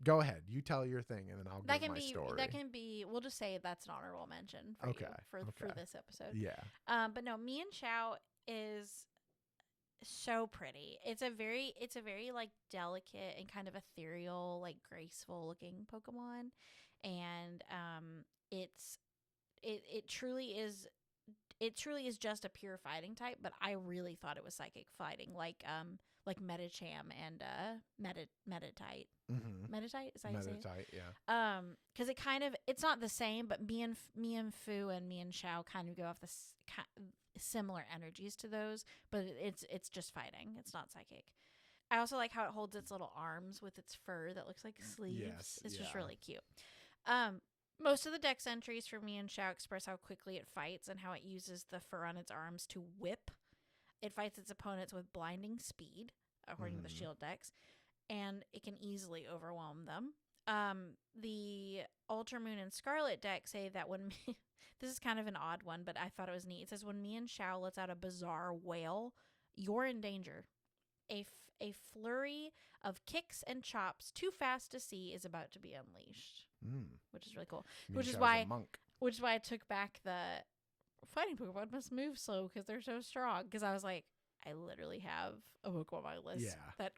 Go ahead. You tell your thing, and then I'll give my story. That can be. We'll just say that's an honorable mention for you for this episode. Yeah. But no, Mian Shao is so pretty. It's a very like delicate and kind of ethereal, like graceful looking Pokemon, and it truly is. It truly is just a pure fighting type, but I really thought it was psychic fighting, like Medicham and Meditite. Mm-hmm. Meditite, is that how you say it? Meditite, yeah. Because it's not the same, but Mian Fu and Mian Shao kind of go off the similar energies to those, but it's just fighting. It's not psychic. I also like how it holds its little arms with its fur that looks like sleeves. Yes, It's just yeah. really cute. Most of the dex entries for Mian Shao express how quickly it fights and how it uses the fur on its arms to whip. It fights its opponents with blinding speed, according to the shield dex, and it can easily overwhelm them. The Ultramoon and Scarlet deck say that when this is kind of an odd one, but I thought it was neat. It says when Mian Shao lets out a bizarre wail, you're in danger. A flurry of kicks and chops too fast to see is about to be unleashed, which is really cool. Min Which is Shao's why a monk. Which is why I took back the fighting Pokemon must move slow because they're so strong. Because I was like, I literally have a Pokemon on my list that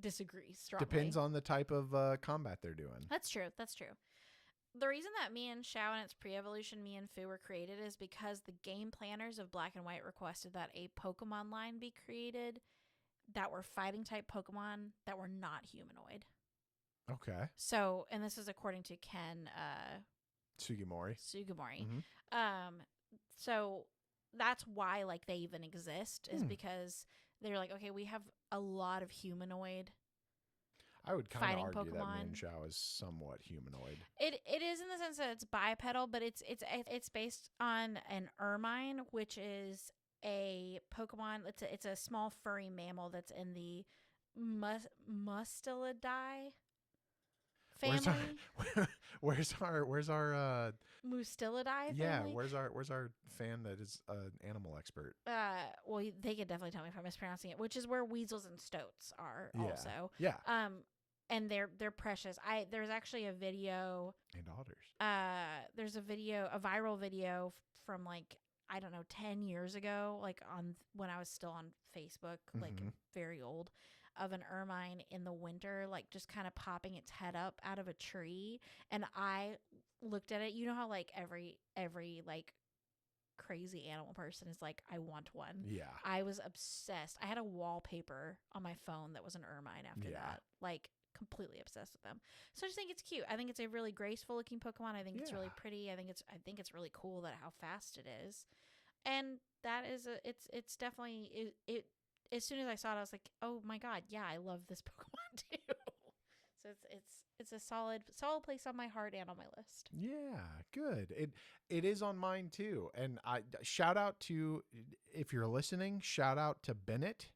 disagrees strongly. Depends on the type of combat they're doing. That's true. That's true. The reason that me and Xiao and its pre-evolution me and Fu were created is because the game planners of Black and White requested that a Pokemon line be created that were fighting type Pokemon that were not humanoid. Okay. So, and this is according to Ken Sugimori. Mm-hmm. So that's why like they even exist is because they're like, okay, we have a lot of humanoid. I would kind of argue Pokemon. that Minxiao is somewhat humanoid. It is in the sense that it's bipedal, but it's based on an ermine, which is a Pokemon. It's a small furry mammal that's in the Mustelidae family. Where's our Mustelidae yeah, family? where's our fan that is an animal expert? Well, they could definitely tell me if I'm mispronouncing it, which is where weasels and stoats are also. Yeah. And they're precious. There's actually a video And otters. There's a viral video from like, I don't know, 10 years ago, like on when I was still on Facebook, like very old, of an ermine in the winter, like just kind of popping its head up out of a tree. And I looked at it. You know how like every like crazy animal person is like, I want one. Yeah. I was obsessed. I had a wallpaper on my phone that was an ermine after that. Like completely obsessed with them. So I just think it's cute. I think it's a really graceful looking Pokemon. I think it's really pretty. I think it's really cool that how fast it is. And that is it's definitely it as soon as I saw it, I was like, oh my god, yeah, I love this Pokemon too. So it's a solid place on my heart and on my list. Yeah, good. It is on mine too. And I shout out to, if you're listening, shout out to Bennett.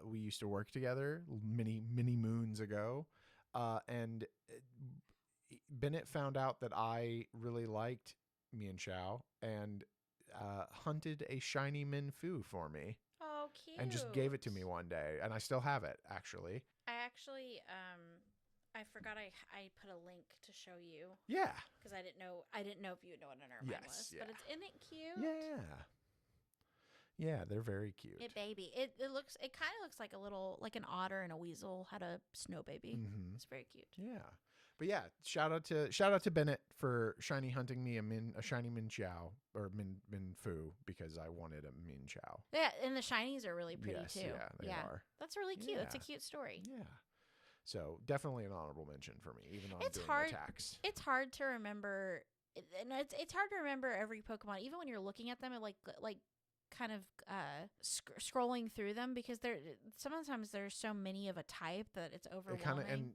We used to work together many moons ago. And Bennett found out that I really liked Minxiao and hunted a shiny Minfu for me. Oh, cute. And just gave it to me one day, and I still have it actually. I forgot I put a link to show you. Yeah. Because I didn't know if you would know what an ermine was. Yeah. But isn't it cute? Yeah. Yeah, they're very cute. It kind of looks like a little, like an otter and a weasel had a snow baby. Mm-hmm. It's very cute. Yeah. But yeah, shout out to Bennett for shiny hunting me a shiny Minxiao or Minfu because I wanted a Minxiao. Yeah, and the shinies are really pretty too. Yeah, they are. That's really cute. It's a cute story. Yeah. So definitely an honorable mention for me, even though I'm doing attacks. It's hard to remember, and it's hard to remember every Pokemon, even when you're looking at them. It like kind of scrolling through them because sometimes there's so many of a type that it's overwhelming. And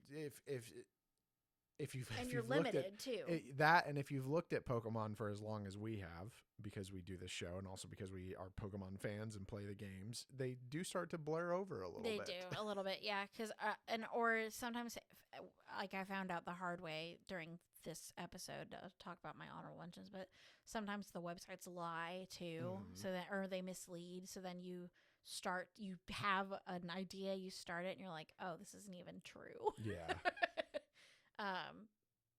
if you're limited too. If you've looked at Pokemon for as long as we have, because we do this show and also because we are Pokemon fans and play the games, they do start to blur over a little bit. They do a little bit, yeah. Because or sometimes, like I found out the hard way during this episode to talk about my honorable mentions, but sometimes the websites lie too, or they mislead. So then you have an idea, you start it, and you're like, oh, this isn't even true. Yeah.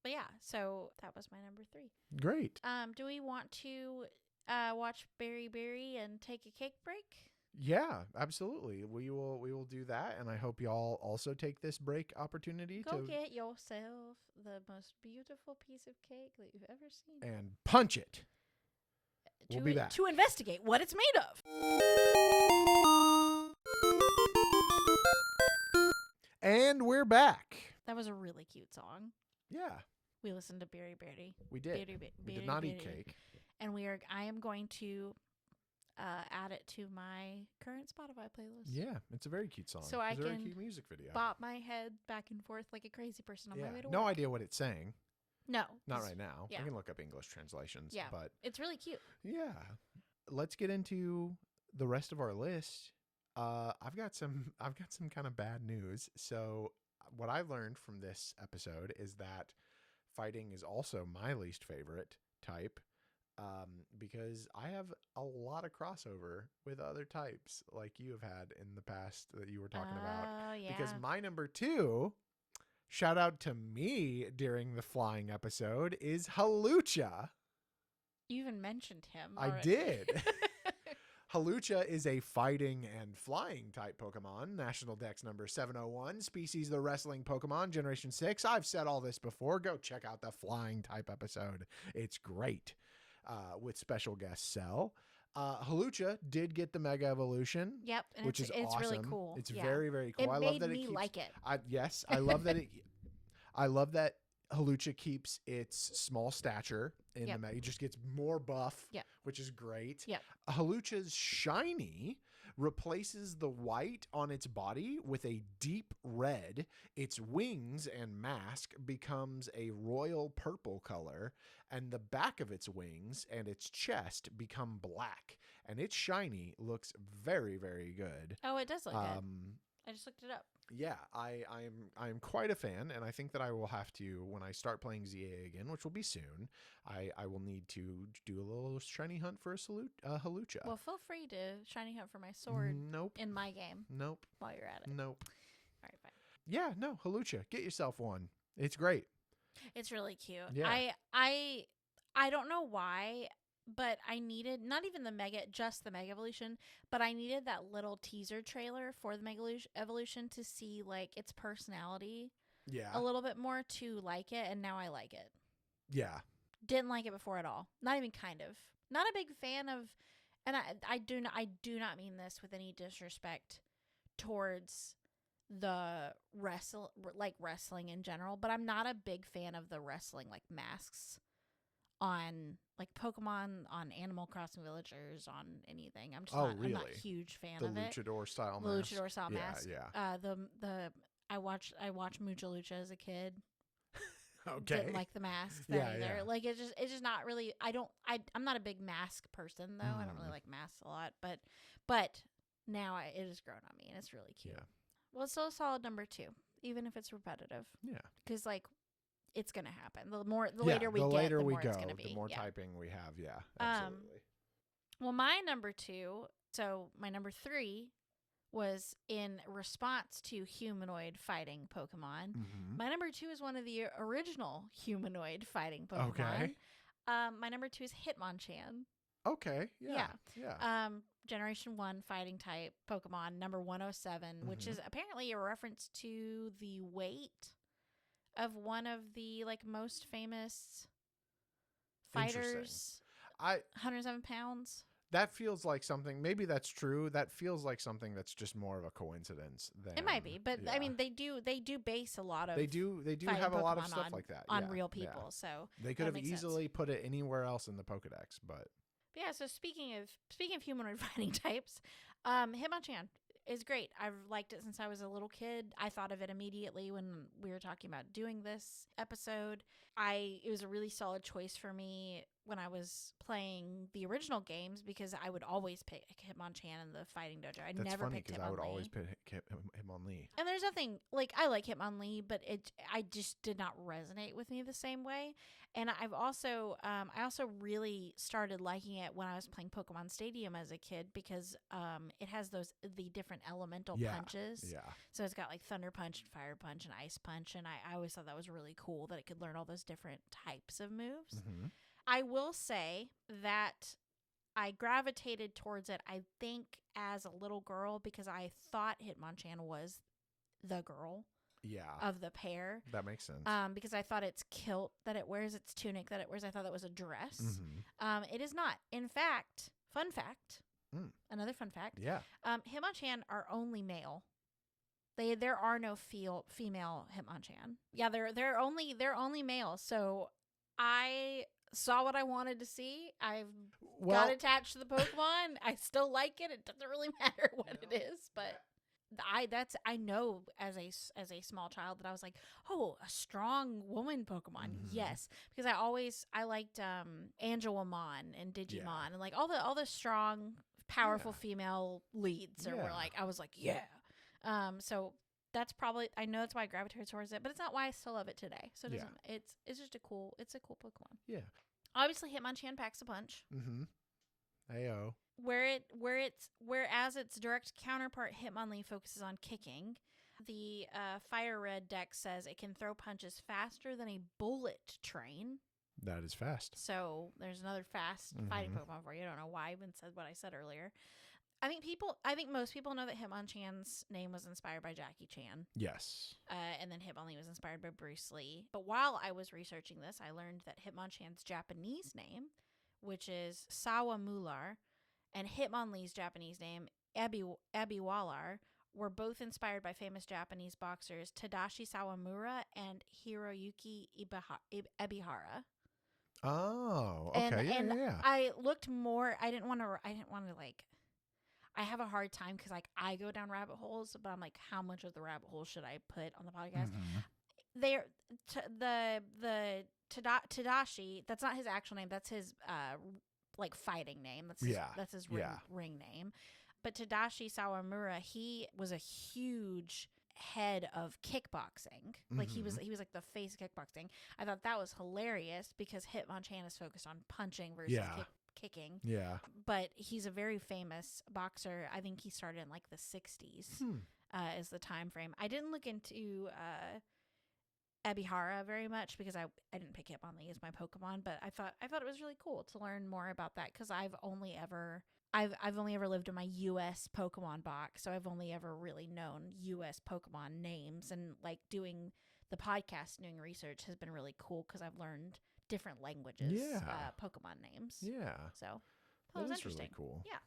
But yeah, so that was my number 3. Great. Do we want to watch Berry Berry and take a cake break? Yeah, absolutely. We will do that, and I hope y'all also take this break opportunity to get yourself the most beautiful piece of cake that you've ever seen and punch it. We'll be back to investigate what it's made of. And we're back. That was a really cute song. Yeah. We listened to Berry Berry. We did. We did not eat cake. And I am going to add it to my current Spotify playlist. Yeah, it's a very cute song. So I can very cute music video. Bop my head back and forth like a crazy person on my way to work. No idea what it's saying. No. Not right now. Yeah. I can look up English translations. Yeah. But it's really cute. Yeah. Let's get into the rest of our list. I've got some kind of bad news. So what I learned from this episode is that fighting is also my least favorite type, because I have a lot of crossover with other types like you have had in the past that you were talking about. Yeah. Because my number 2, shout out to me during the flying episode, is Halucha. You even mentioned him. I did. Hawlucha is a fighting and flying type Pokemon. National Dex number 701. Species the wrestling Pokemon, Generation 6. I've said all this before. Go check out the flying type episode. It's great. With special guest Cell. Hawlucha did get the Mega Evolution. Yep. And which is it's awesome. really cool. It's very, very cool. It I made love that me it keeps, like it. Yes, I love that I love that Hawlucha keeps its small stature in the Mega. It just gets more buff, which is great. Yep. Hawlucha's shiny replaces the white on its body with a deep red. Its wings and mask becomes a royal purple color, and the back of its wings and its chest become black. And its shiny looks very, very good. Oh, it does look good. I just looked it up. Yeah, I'm quite a fan, and I think that I will have to, when I start playing ZA again, which will be soon, I will need to do a little shiny hunt for a Hawlucha. Well, feel free to shiny hunt for my sword. Nope. In my game. Nope. While you're at it. Nope. All right, fine. Yeah, no, Hawlucha. Get yourself one. It's great. It's really cute. Yeah. I don't know why, but I needed not even just the Mega Evolution, but I needed that little teaser trailer for the Mega Evolution to see like its personality a little bit more to like it, and now I like it. Yeah. Didn't like it before at all. Not even kind of. Not a big fan of, and I do not mean this with any disrespect towards the wrestling in general, but I'm not a big fan of the wrestling like masks on like Pokemon, on Animal Crossing Villagers, on anything. I'm just I'm not a huge fan of it. The luchador style the mask. luchador style mask. Yeah. I watched Mucha as a kid. Okay. Didn't like the mask either. Yeah. Like it's just not really. I'm not a big mask person though. I don't really like masks a lot, but now it has grown on me and it's really cute. Yeah. Well, it's still a solid number 2, even if it's repetitive. Yeah. Because like it's gonna happen. The later we get, the more it's gonna be. The more typing we have. Yeah. Absolutely. Well, my number 2. So my number 3 was in response to humanoid fighting Pokemon. Mm-hmm. My number 2 is one of the original humanoid fighting Pokemon. Okay. My number 2 is Hitmonchan. Okay. Yeah. Generation 1 fighting type Pokemon, number 107, which is apparently a reference to the weight of one of the like most famous fighters. 107 pounds. That feels like something, maybe that's true. That feels like something that's just more of a coincidence than it might be, but I mean they do base a lot of they do have a lot of stuff like that on real people. So they could have easily put it anywhere else in the Pokedex, but yeah. So speaking of humanoid fighting types, Hitmonchan is great. I've liked it since I was a little kid. I thought of it immediately when we were talking about doing this episode. It was a really solid choice for me when I was playing the original games because I would always pick Hitmonchan in the fighting dojo. I never picked Hitmonlee. I would always pick Hitmonlee. And there's nothing like I like Hitmonlee, but I just did not resonate with me the same way. And I also really started liking it when I was playing Pokemon Stadium as a kid because it has the different elemental punches. Yeah. So it's got like Thunder Punch and Fire Punch and Ice Punch, and I always thought that was really cool that it could learn all those different types of moves. Mm-hmm. I will say that I gravitated towards it, I think, as a little girl because I thought Hitmonchan was the girl of the pair. That makes sense. Because I thought its kilt that it wears, its tunic that it wears, I thought that was a dress. Mm-hmm. It is not. In fact, another fun fact. Yeah. Hitmonchan are only male. There are no female Hitmonchan. Yeah, they're only male. So I saw what I wanted to see. I've got attached to the Pokemon. I still like it. It doesn't really matter what it is, but I know as a small child that I was like, oh, a strong woman Pokemon. Mm-hmm. Yes, because I liked Angelomon and Digimon and like all the strong, powerful female leads. Or were like I was like, yeah. So that's probably I know that's why I gravitated towards it, but it's not why I still love it today. So it doesn't. It's just a cool Pokemon. Yeah. Obviously, Hitmonchan packs a punch. Mm-hmm. Ayo. Whereas its direct counterpart Hitmonlee focuses on kicking, the Fire Red deck says it can throw punches faster than a bullet train. That is fast. So there's another fast fighting Pokemon for you. I don't know why I even said what I said earlier. I think most people know that Hitmonchan's name was inspired by Jackie Chan. Yes. And then Hitmonlee was inspired by Bruce Lee. But while I was researching this, I learned that Hitmonchan's Japanese name, which is Sawamular, and Hitmonlee's Japanese name, Ebiwalar, were both inspired by famous Japanese boxers Tadashi Sawamura and Hiroyuki Ebihara. Oh, okay. Yeah. I looked more. I didn't want to like. I have a hard time because like I go down rabbit holes, but I'm like, how much of the rabbit hole should I put on the podcast? They're the Tadashi. That's not his actual name. That's his like fighting name. That's his ring name. But Tadashi Sawamura, he was a huge head of kickboxing. Like he was like the face of kickboxing. I thought that was hilarious because Hitmonchan is focused on punching versus kicking. Yeah. But he's a very famous boxer. I think he started in like the 60s is the time frame. I didn't look into Ebihara very much because I didn't pick Hitmonlee as my Pokemon, but I thought it was really cool to learn more about that because I've only ever lived in my US Pokemon box, so I've only ever really known US Pokemon names, and like doing the podcast, doing research has been really cool because I've learned different languages, Pokemon names. Yeah. So that was interesting. Really cool. Yeah.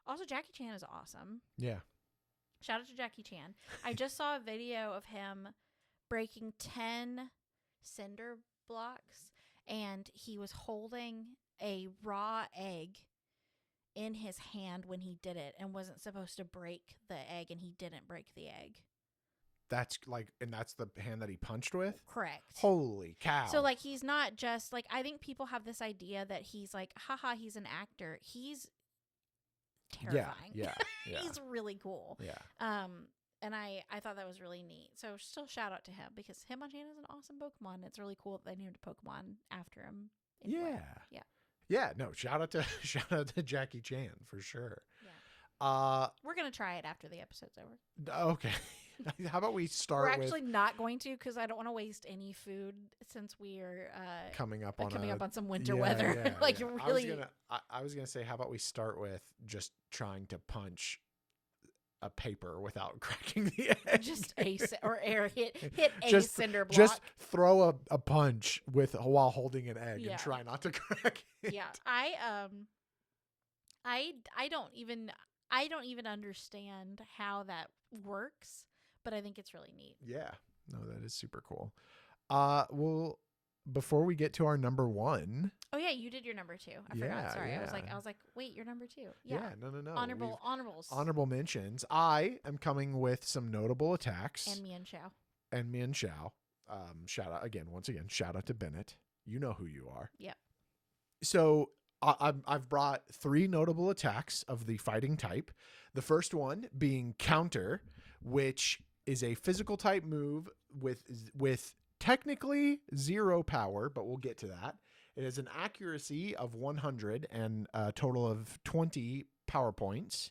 Also, Jackie Chan is awesome. Yeah. Shout out to Jackie Chan. I just saw a video of him breaking 10 cinder blocks, and he was holding a raw egg in his hand when he did it and wasn't supposed to break the egg, and he didn't break the egg. That's like, and that's the hand that he punched with? Correct. Holy cow. So like, he's not just like, I think people have this idea that he's like, haha, he's an actor. He's terrifying. Yeah. He's really cool. Yeah. And I thought that was really neat. So still shout out to him because Hitmonchan is an awesome Pokemon. It's really cool that they named a Pokemon after him. Yeah. Yeah. Yeah, no, shout out to Jackie Chan for sure. Yeah. We're going to try it after the episode's over. Okay. How about we start We're actually not going to because I don't want to waste any food since we are coming up on some winter weather. Like really. I was going to say, how about we start with just trying to punch a paper without cracking the egg. Just hit a cinder block. Just throw a punch while holding an egg and try not to crack it. Yeah. I don't even understand how that works, but I think it's really neat. Yeah. No, that is super cool. Well, before we get to our number one. Oh yeah, you did your number two. I forgot. Sorry. Yeah. I was like, wait, you're number two. Yeah. No. Honorables. Honorable mentions. I am coming with some notable attacks. And Mian Xiao. Once again, shout out to Bennett. You know who you are. Yep. So I've brought 3 notable attacks of the fighting type. The first one being Counter, which is a physical type move with technically 0 power, but we'll get to that. It has an accuracy of 100 and a total of 20 power points.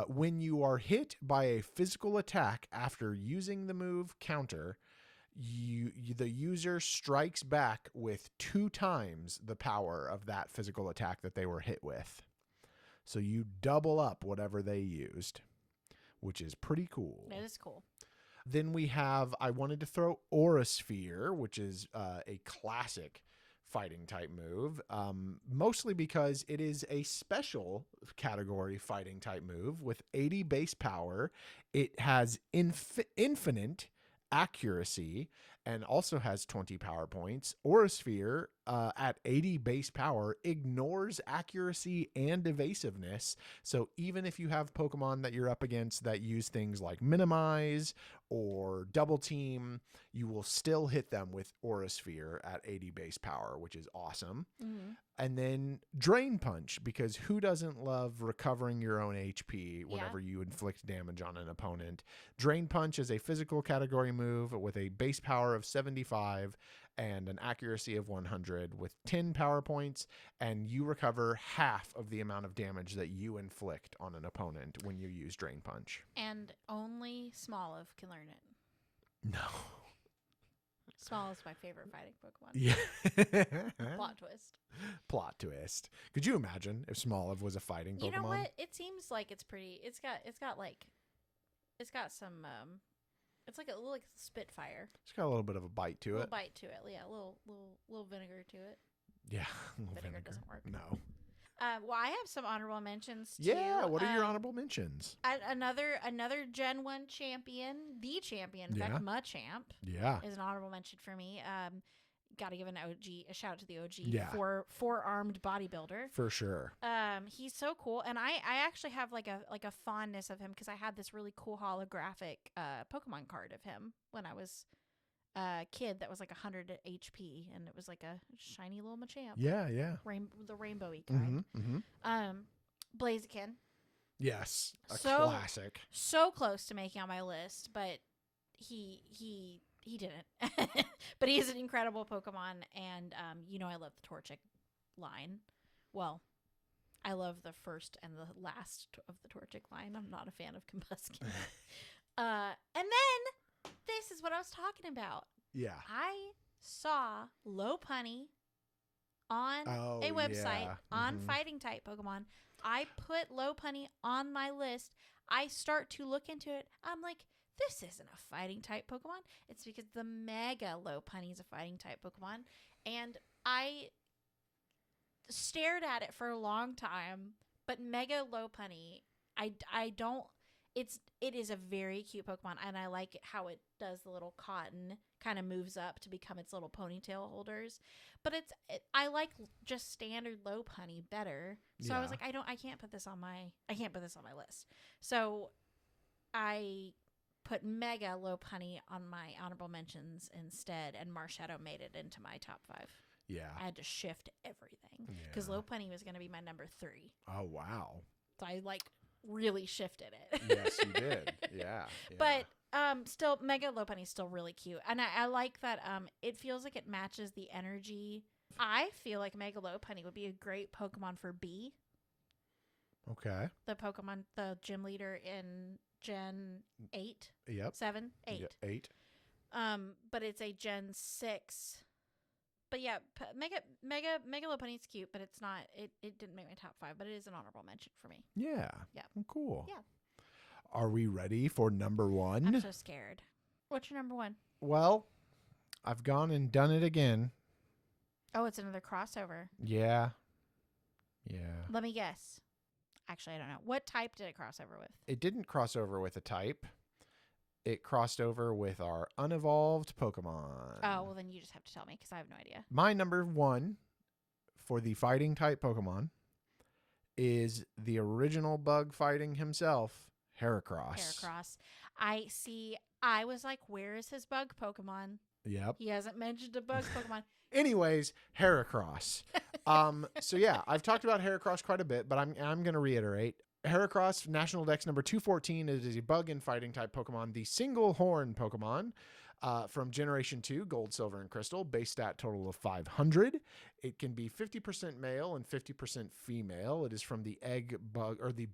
When you are hit by a physical attack after using the move Counter, the user strikes back with 2 times the power of that physical attack that they were hit with. So you double up whatever they used, which is pretty cool. That is cool. Then we have, I wanted to throw Aura Sphere, which is a classic fighting type move, mostly because it is a special category fighting type move with 80 base power. It has infinite accuracy and also has 20 power points. Aura Sphere at 80 base power ignores accuracy and evasiveness. So even if you have Pokemon that you're up against that use things like Minimize or Double Team, you will still hit them with Aura Sphere at 80 base power, which is awesome. Mm-hmm. And then Drain Punch, because who doesn't love recovering your own HP whenever you inflict damage on an opponent? Drain Punch is a physical category move with a base power of 75 and an accuracy of 100 with 10 power points, and you recover half of the amount of damage that you inflict on an opponent when you use Drain Punch. And only Smoliv can learn it. No. Small is my favorite fighting Pokemon. Yeah. Plot twist. Plot twist. Could you imagine if Smoliv was a fighting Pokemon? You know what? It seems like it's pretty. It's got some. It's like a little like Spitfire. It's got a little bit of a bite to it. Bite to it. Yeah, a little vinegar to it. Yeah, Vinegar doesn't work. No. Well, I have some honorable mentions too. Yeah, what are your honorable mentions? Another Gen 1 champion, the champion, in fact, Machamp. Yeah. Is an honorable mention for me. Got to give a shout out to the OG Yeah. four-armed bodybuilder. For sure. He's so cool, and I actually have like a fondness of him because I had this really cool holographic Pokemon card of him when I was a kid that was like 100 HP, and it was like a shiny little Machamp. Yeah. The rainbowy kind. Blaziken. Yes, classic. So close to making on my list, but he didn't. But he is an incredible Pokemon, and I love the Torchic line. Well, I love the first and the last of the Torchic line. I'm not a fan of Combuskin. And then this is what I was talking about. Yeah. I saw Lopunny on a website on fighting type Pokemon. I put Lopunny on my list. I start to look into it. I'm like, this isn't a fighting type Pokemon. It's because the Mega Lopunny is a fighting type Pokemon. And I stared at it for a long time. But Mega Lopunny, I don't... It is a very cute Pokemon, and I like how it does the little cotton, kind of moves up to become its little ponytail holders. But I like just standard Lopunny better. So I was like, I can't put this on my list. So I put Mega Lopunny on my honorable mentions instead, and Marshadow made it into my top 5. Yeah. I had to shift everything because Lopunny was going to be my number 3. Oh wow. So I really shifted it. Yes, you did. Yeah. But still, Mega Lopunny is still really cute, and I like that. It feels like it matches the energy. I feel like Mega Lopunny would be a great Pokemon for B. Okay. The gym leader in Gen 8. Yep. 7, 8. Yep, 8. But it's a Gen 6. But yeah, Mega Lopunny is cute, but it's not. It didn't make my top 5, but it is an honorable mention for me. Yeah. Yeah. Well, cool. Yeah. Are we ready for number 1? I'm so scared. What's your number 1? Well, I've gone and done it again. Oh, it's another crossover. Yeah. Let me guess. Actually, I don't know. What type did it cross over with? It didn't cross over with a type. It crossed over with our unevolved Pokemon. Oh, well, then you just have to tell me because I have no idea. My number 1 for the fighting type Pokemon is the original bug fighting himself, Heracross. I was like, where is his bug Pokemon? Yep. He hasn't mentioned a bug Pokemon. Anyways, Heracross. So yeah, I've talked about Heracross quite a bit, but I'm going to reiterate. Heracross, National Dex number 214, it is a bug and fighting type Pokemon, the single horn Pokemon from Generation 2, Gold, Silver, and Crystal, base stat total of 500. It can be 50% male and 50% female. It is from the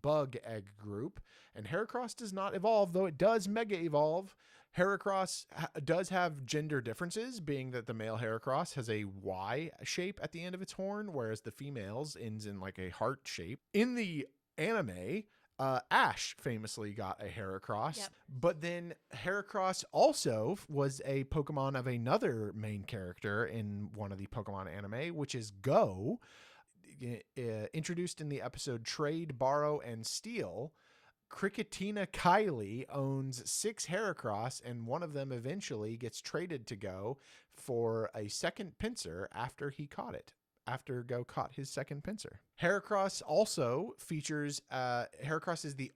bug egg group. And Heracross does not evolve, though it does mega evolve. Heracross does have gender differences, being that the male Heracross has a Y shape at the end of its horn, whereas the female's ends in like a heart shape. In the anime, Ash famously got a Heracross, but then Heracross also was a Pokemon of another main character in one of the Pokemon anime, which is Go, introduced in the episode Trade, Borrow, and Steal. Cricketina Kylie owns 6 Heracross, and one of them eventually gets traded to Go for a second Pinsir after he caught it. After Go caught his second Pinsir. Heracross also features, Heracross is he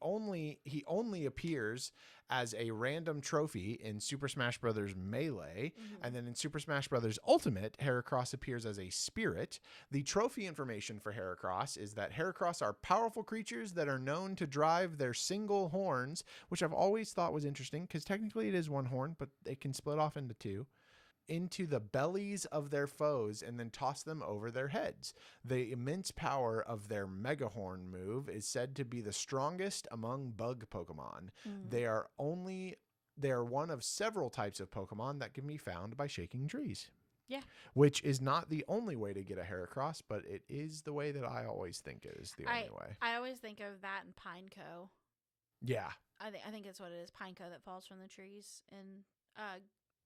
only appears as a random trophy in Super Smash Bros. Melee, and then in Super Smash Bros. Ultimate, Heracross appears as a spirit. The trophy information for Heracross is that Heracross are powerful creatures that are known to drive their single horns, which I've always thought was interesting, because technically it is one horn, but it can split off into 2. Into the bellies of their foes and then toss them over their heads. The immense power of their Mega Horn move is said to be the strongest among bug Pokemon. They are only They are one of several types of Pokemon that can be found by shaking trees. Yeah. Which is not the only way to get a Heracross, but it is the way that I always think it is the only way. I always think of that in Pineco. Yeah. I think it's what it is. Pineco that falls from the trees in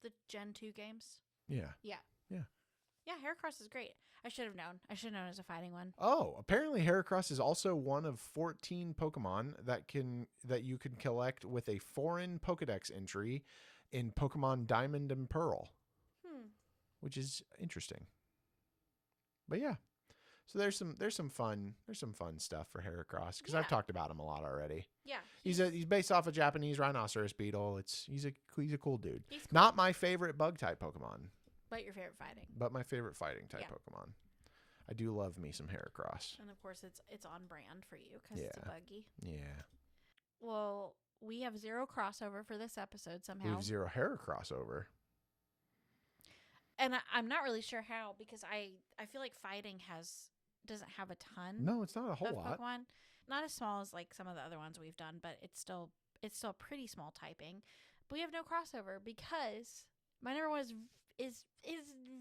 the Gen 2 games. Yeah. Yeah. Yeah. Yeah, Heracross is great. I should have known. I should have known as a fighting one. Oh, apparently Heracross is also one of 14 Pokemon that you can collect with a foreign Pokedex entry in Pokemon Diamond and Pearl. Which is interesting. But yeah. So there's some fun stuff for Heracross because I've talked about him a lot already. Yeah. He's based off a Japanese rhinoceros beetle. He's a cool dude. He's cool. Not my favorite bug type Pokemon. But your favorite fighting. But my favorite fighting type Pokemon. I do love me some Heracross. And of course it's on brand for you because it's a buggy. Yeah. Well, we have 0 crossover for this episode somehow. We have 0 Heracross. And I'm not really sure how because I feel like fighting doesn't have a ton. No, it's not a whole of lot. Pokemon. Not as small as like some of the other ones we've done, but it's still pretty small typing. But we have no crossover because my number one is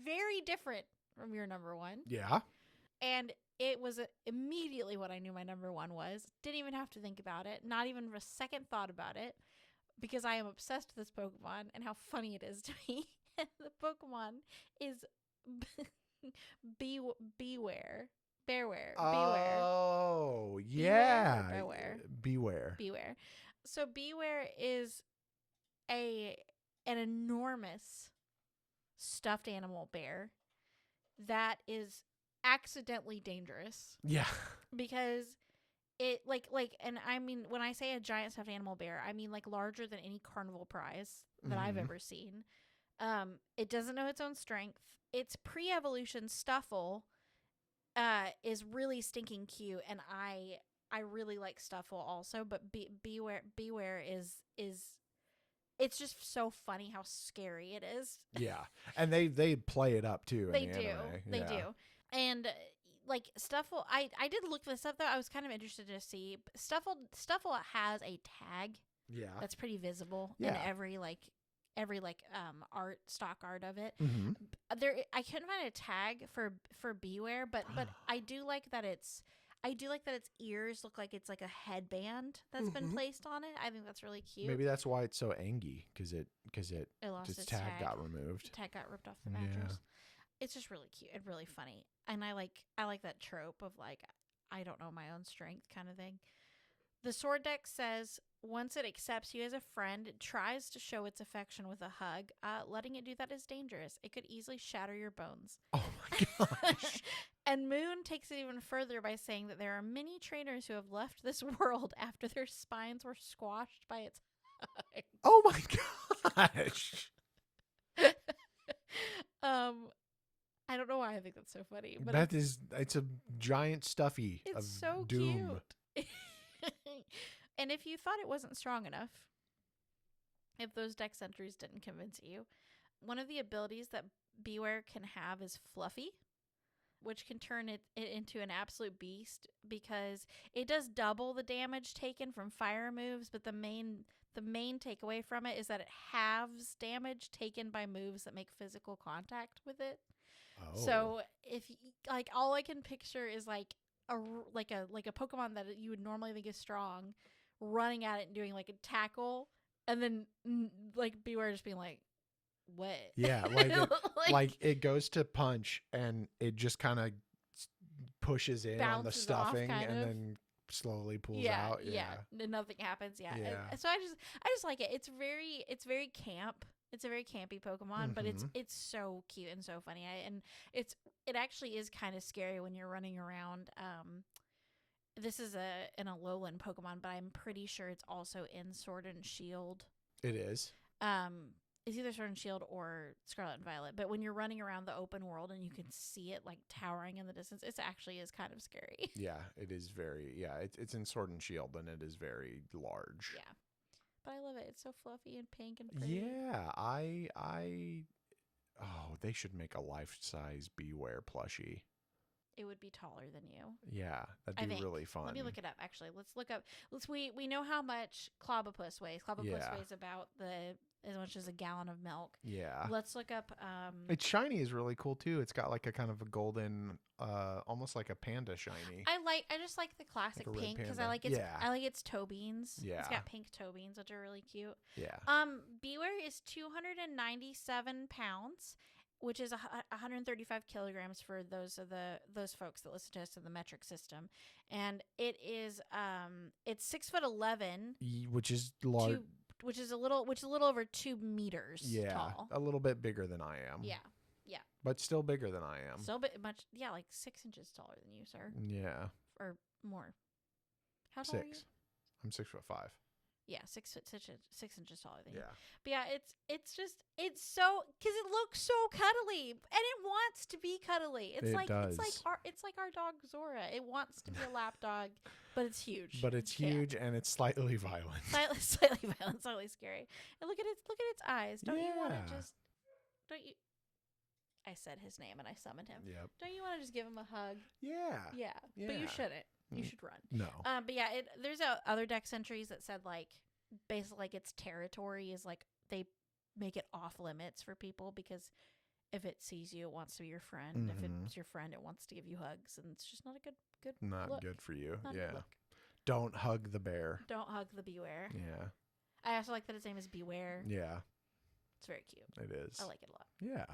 very different from your number one. Yeah. And it was immediately what I knew my number one was. Didn't even have to think about it. Not even a second thought about it because I am obsessed with this Pokemon and how funny it is to me. And the Pokemon is Beware. Bearware. Oh, yeah. Beware. So Beware is an enormous stuffed animal bear that is accidentally dangerous. Yeah. Because it and I mean when I say a giant stuffed animal bear, I mean like larger than any carnival prize that I've ever seen. It doesn't know its own strength. Its pre-evolution Stuffle is really stinking cute, and I really like Stuffle also. But Beware is it's just so funny how scary it is. Yeah, and they play it up too. They do, and like Stuffle. I did look this up though. I was kind of interested to see Stuffle has a tag. Yeah, that's pretty visible in every stock art of it. Mm-hmm. I couldn't find a tag for Beware, but I do like that its ears look like it's like a headband that's been placed on it. I think that's really cute. Maybe that's why it's so angry because it lost its tag got removed. The tag got ripped off the mattress. Yeah. It's just really cute and really funny, and I like that trope of like I don't know my own strength kind of thing. The Sword Deck says once it accepts you as a friend, it tries to show its affection with a hug. Letting it do that is dangerous. It could easily shatter your bones. Oh my gosh. And Moon takes it even further by saying that there are many trainers who have left this world after their spines were squashed by its hug. Oh my gosh. I don't know why I think that's so funny. But it's a giant stuffy of so doom. Cute. And if you thought it wasn't strong enough, if those dex entries didn't convince you, one of the abilities that Beware can have is Fluffy, which can turn it into an absolute beast because it does double the damage taken from fire moves, but the main takeaway from it is that it halves damage taken by moves that make physical contact with it. Oh. So if like all I can picture is like a Pokemon that you would normally think is strong running at it and doing like a tackle, and then like Beware just being like, what? Yeah, like it goes to punch and it just kind of pushes in on the stuffing and then slowly pulls out. Yeah. And nothing happens. Yeah. So I just like it. It's very camp. It's a very campy Pokemon, but it's so cute and so funny. It actually is kind of scary when you're running around. This is an Alolan Pokemon, but I'm pretty sure it's also in Sword and Shield. It is. It's either Sword and Shield or Scarlet and Violet. But when you're running around the open world and you can see it like towering in the distance, it actually is kind of scary. Yeah, it is very. Yeah, it's in Sword and Shield and it is very large. Yeah, but I love it. It's so fluffy and pink and pretty. Yeah, they should make a life-size Beware plushie. it would be taller than you. Yeah, I that'd be think. really fun. Let me look it up. Actually, let's look up. We know how much Clobopus weighs. Clobopus Yeah. weighs about as much as a gallon of milk. Yeah. Let's look up. Its shiny is really cool too. It's got like a kind of a golden, almost like a panda shiny. I just like the classic Like a red pink because panda. I like its Yeah. I like its toe beans. Yeah. It's got pink toe beans, which are really cute. Yeah. Beware is 297 pounds, which is 135 kilograms for those folks that listen to us in the metric system, and it is it's 6'11", Which is large. which is a little over 2 meters tall. A little bit bigger than I am. Yeah, But still bigger than I am. so much. Yeah, like 6 inches taller than you, sir, Yeah. or more. How tall are you? 6. I'm 6'5". Yeah, 6 inches taller than you. Yeah. But yeah, it's so because it looks so cuddly and it wants to be cuddly. It's does. it's like our dog Zora. It wants to be a lap dog, but it's huge. But it's huge and it's slightly violent. Slightly violent, slightly scary. And look at its eyes. Don't you want to just? Don't you? I said his name and I summoned him. Yep. Don't you want to just give him a hug? Yeah. Yeah. But you Yeah. shouldn't. You should run. No. But yeah, there's other dex entries that said like basically like its territory is like they make it off limits for people because if it sees you, it wants to be your friend. If it's your friend, it wants to give you hugs, and it's just not a good Not look. good for you. Not a Yeah. good look. Don't hug the bear. Don't hug the Beware. Yeah. I also like that his name is Beware. Yeah. It's very cute. It is. I like it a lot. Yeah.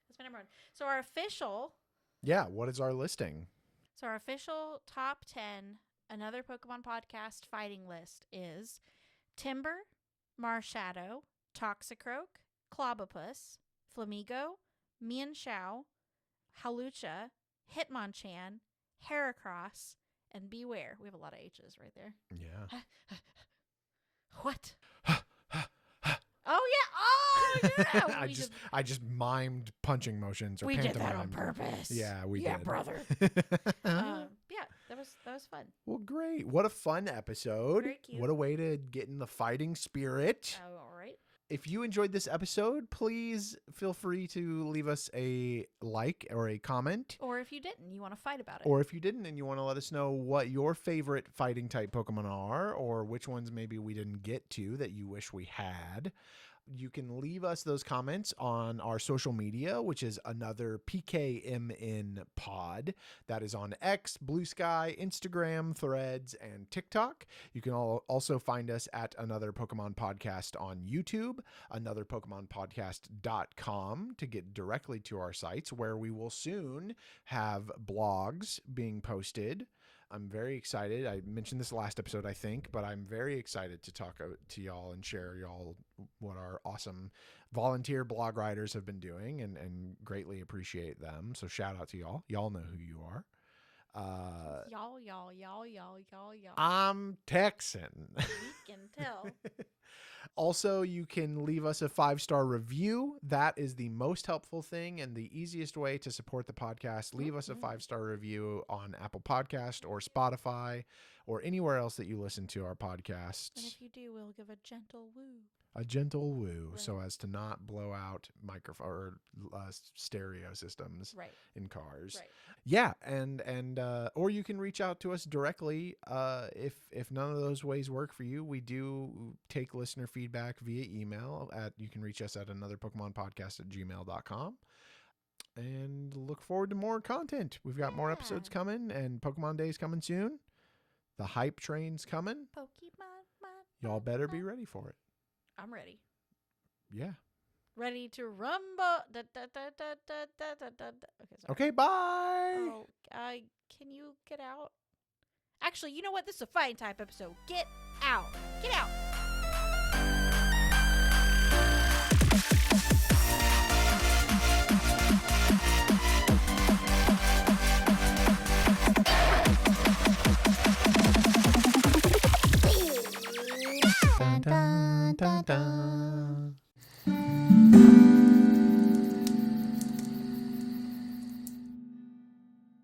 That's my number one. So our official What is our listing? top 10 Another Pokemon Podcast fighting list is Timber, Marshadow, Toxicroak, Clobopus, Flamigo, Mienshao, Hawlucha, Hitmonchan, Heracross, and Beware. We have a lot of H's right there. Yeah. What? Oh yeah! I just mimed punching motions or we did that pantomime. on purpose. Yeah, we yeah, did. brother. Yeah, that was fun. Well, great. What a fun episode. Very cute. What a way to get in the fighting spirit. Oh, all right. If you enjoyed this episode, please feel free to leave us a like or a comment. Or if you didn't, you want to fight about it. Or if you didn't and you want to let us know what your favorite fighting type Pokemon are, or which ones maybe we didn't get to that you wish we had, you can leave us those comments on our social media, which is Another PKMN Pod. That is on X, Blue Sky, Instagram, Threads, and TikTok. You can also find us at Another Pokemon Podcast on YouTube, anotherpokemonpodcast.com to get directly to our sites, where we will soon have blogs being posted. I'm very excited. I mentioned this last episode, I think, but I'm very excited to talk to y'all and share y'all what our awesome volunteer blog writers have been doing and greatly appreciate them. So shout out to y'all. Y'all know who you are. Y'all. I'm Texan. We can tell. Also, you can leave us a 5-star review. That is the most helpful thing and the easiest way to support the podcast. Leave us a 5-star review on Apple Podcast or Spotify or anywhere else that you listen to our podcasts. And if you do, we'll give a gentle woo. A gentle woo, Right. so as to not blow out microphone or stereo systems Right. in cars. Right. Yeah, and or you can reach out to us directly. If none of those ways work for you, we do take listener feedback via email. You can reach us at anotherpokemonpodcast@gmail.com. And look forward to more content. We've got more episodes coming, and Pokemon Day's coming soon. The hype train's coming. Pokemon. Y'all better be ready for it. I'm ready. Yeah. Ready to rumble. Okay, sorry. Okay, bye. Oh, can you get out? Actually, you know what? This is a fighting type episode. Get out. Get out. Dun, dun, dun, dun.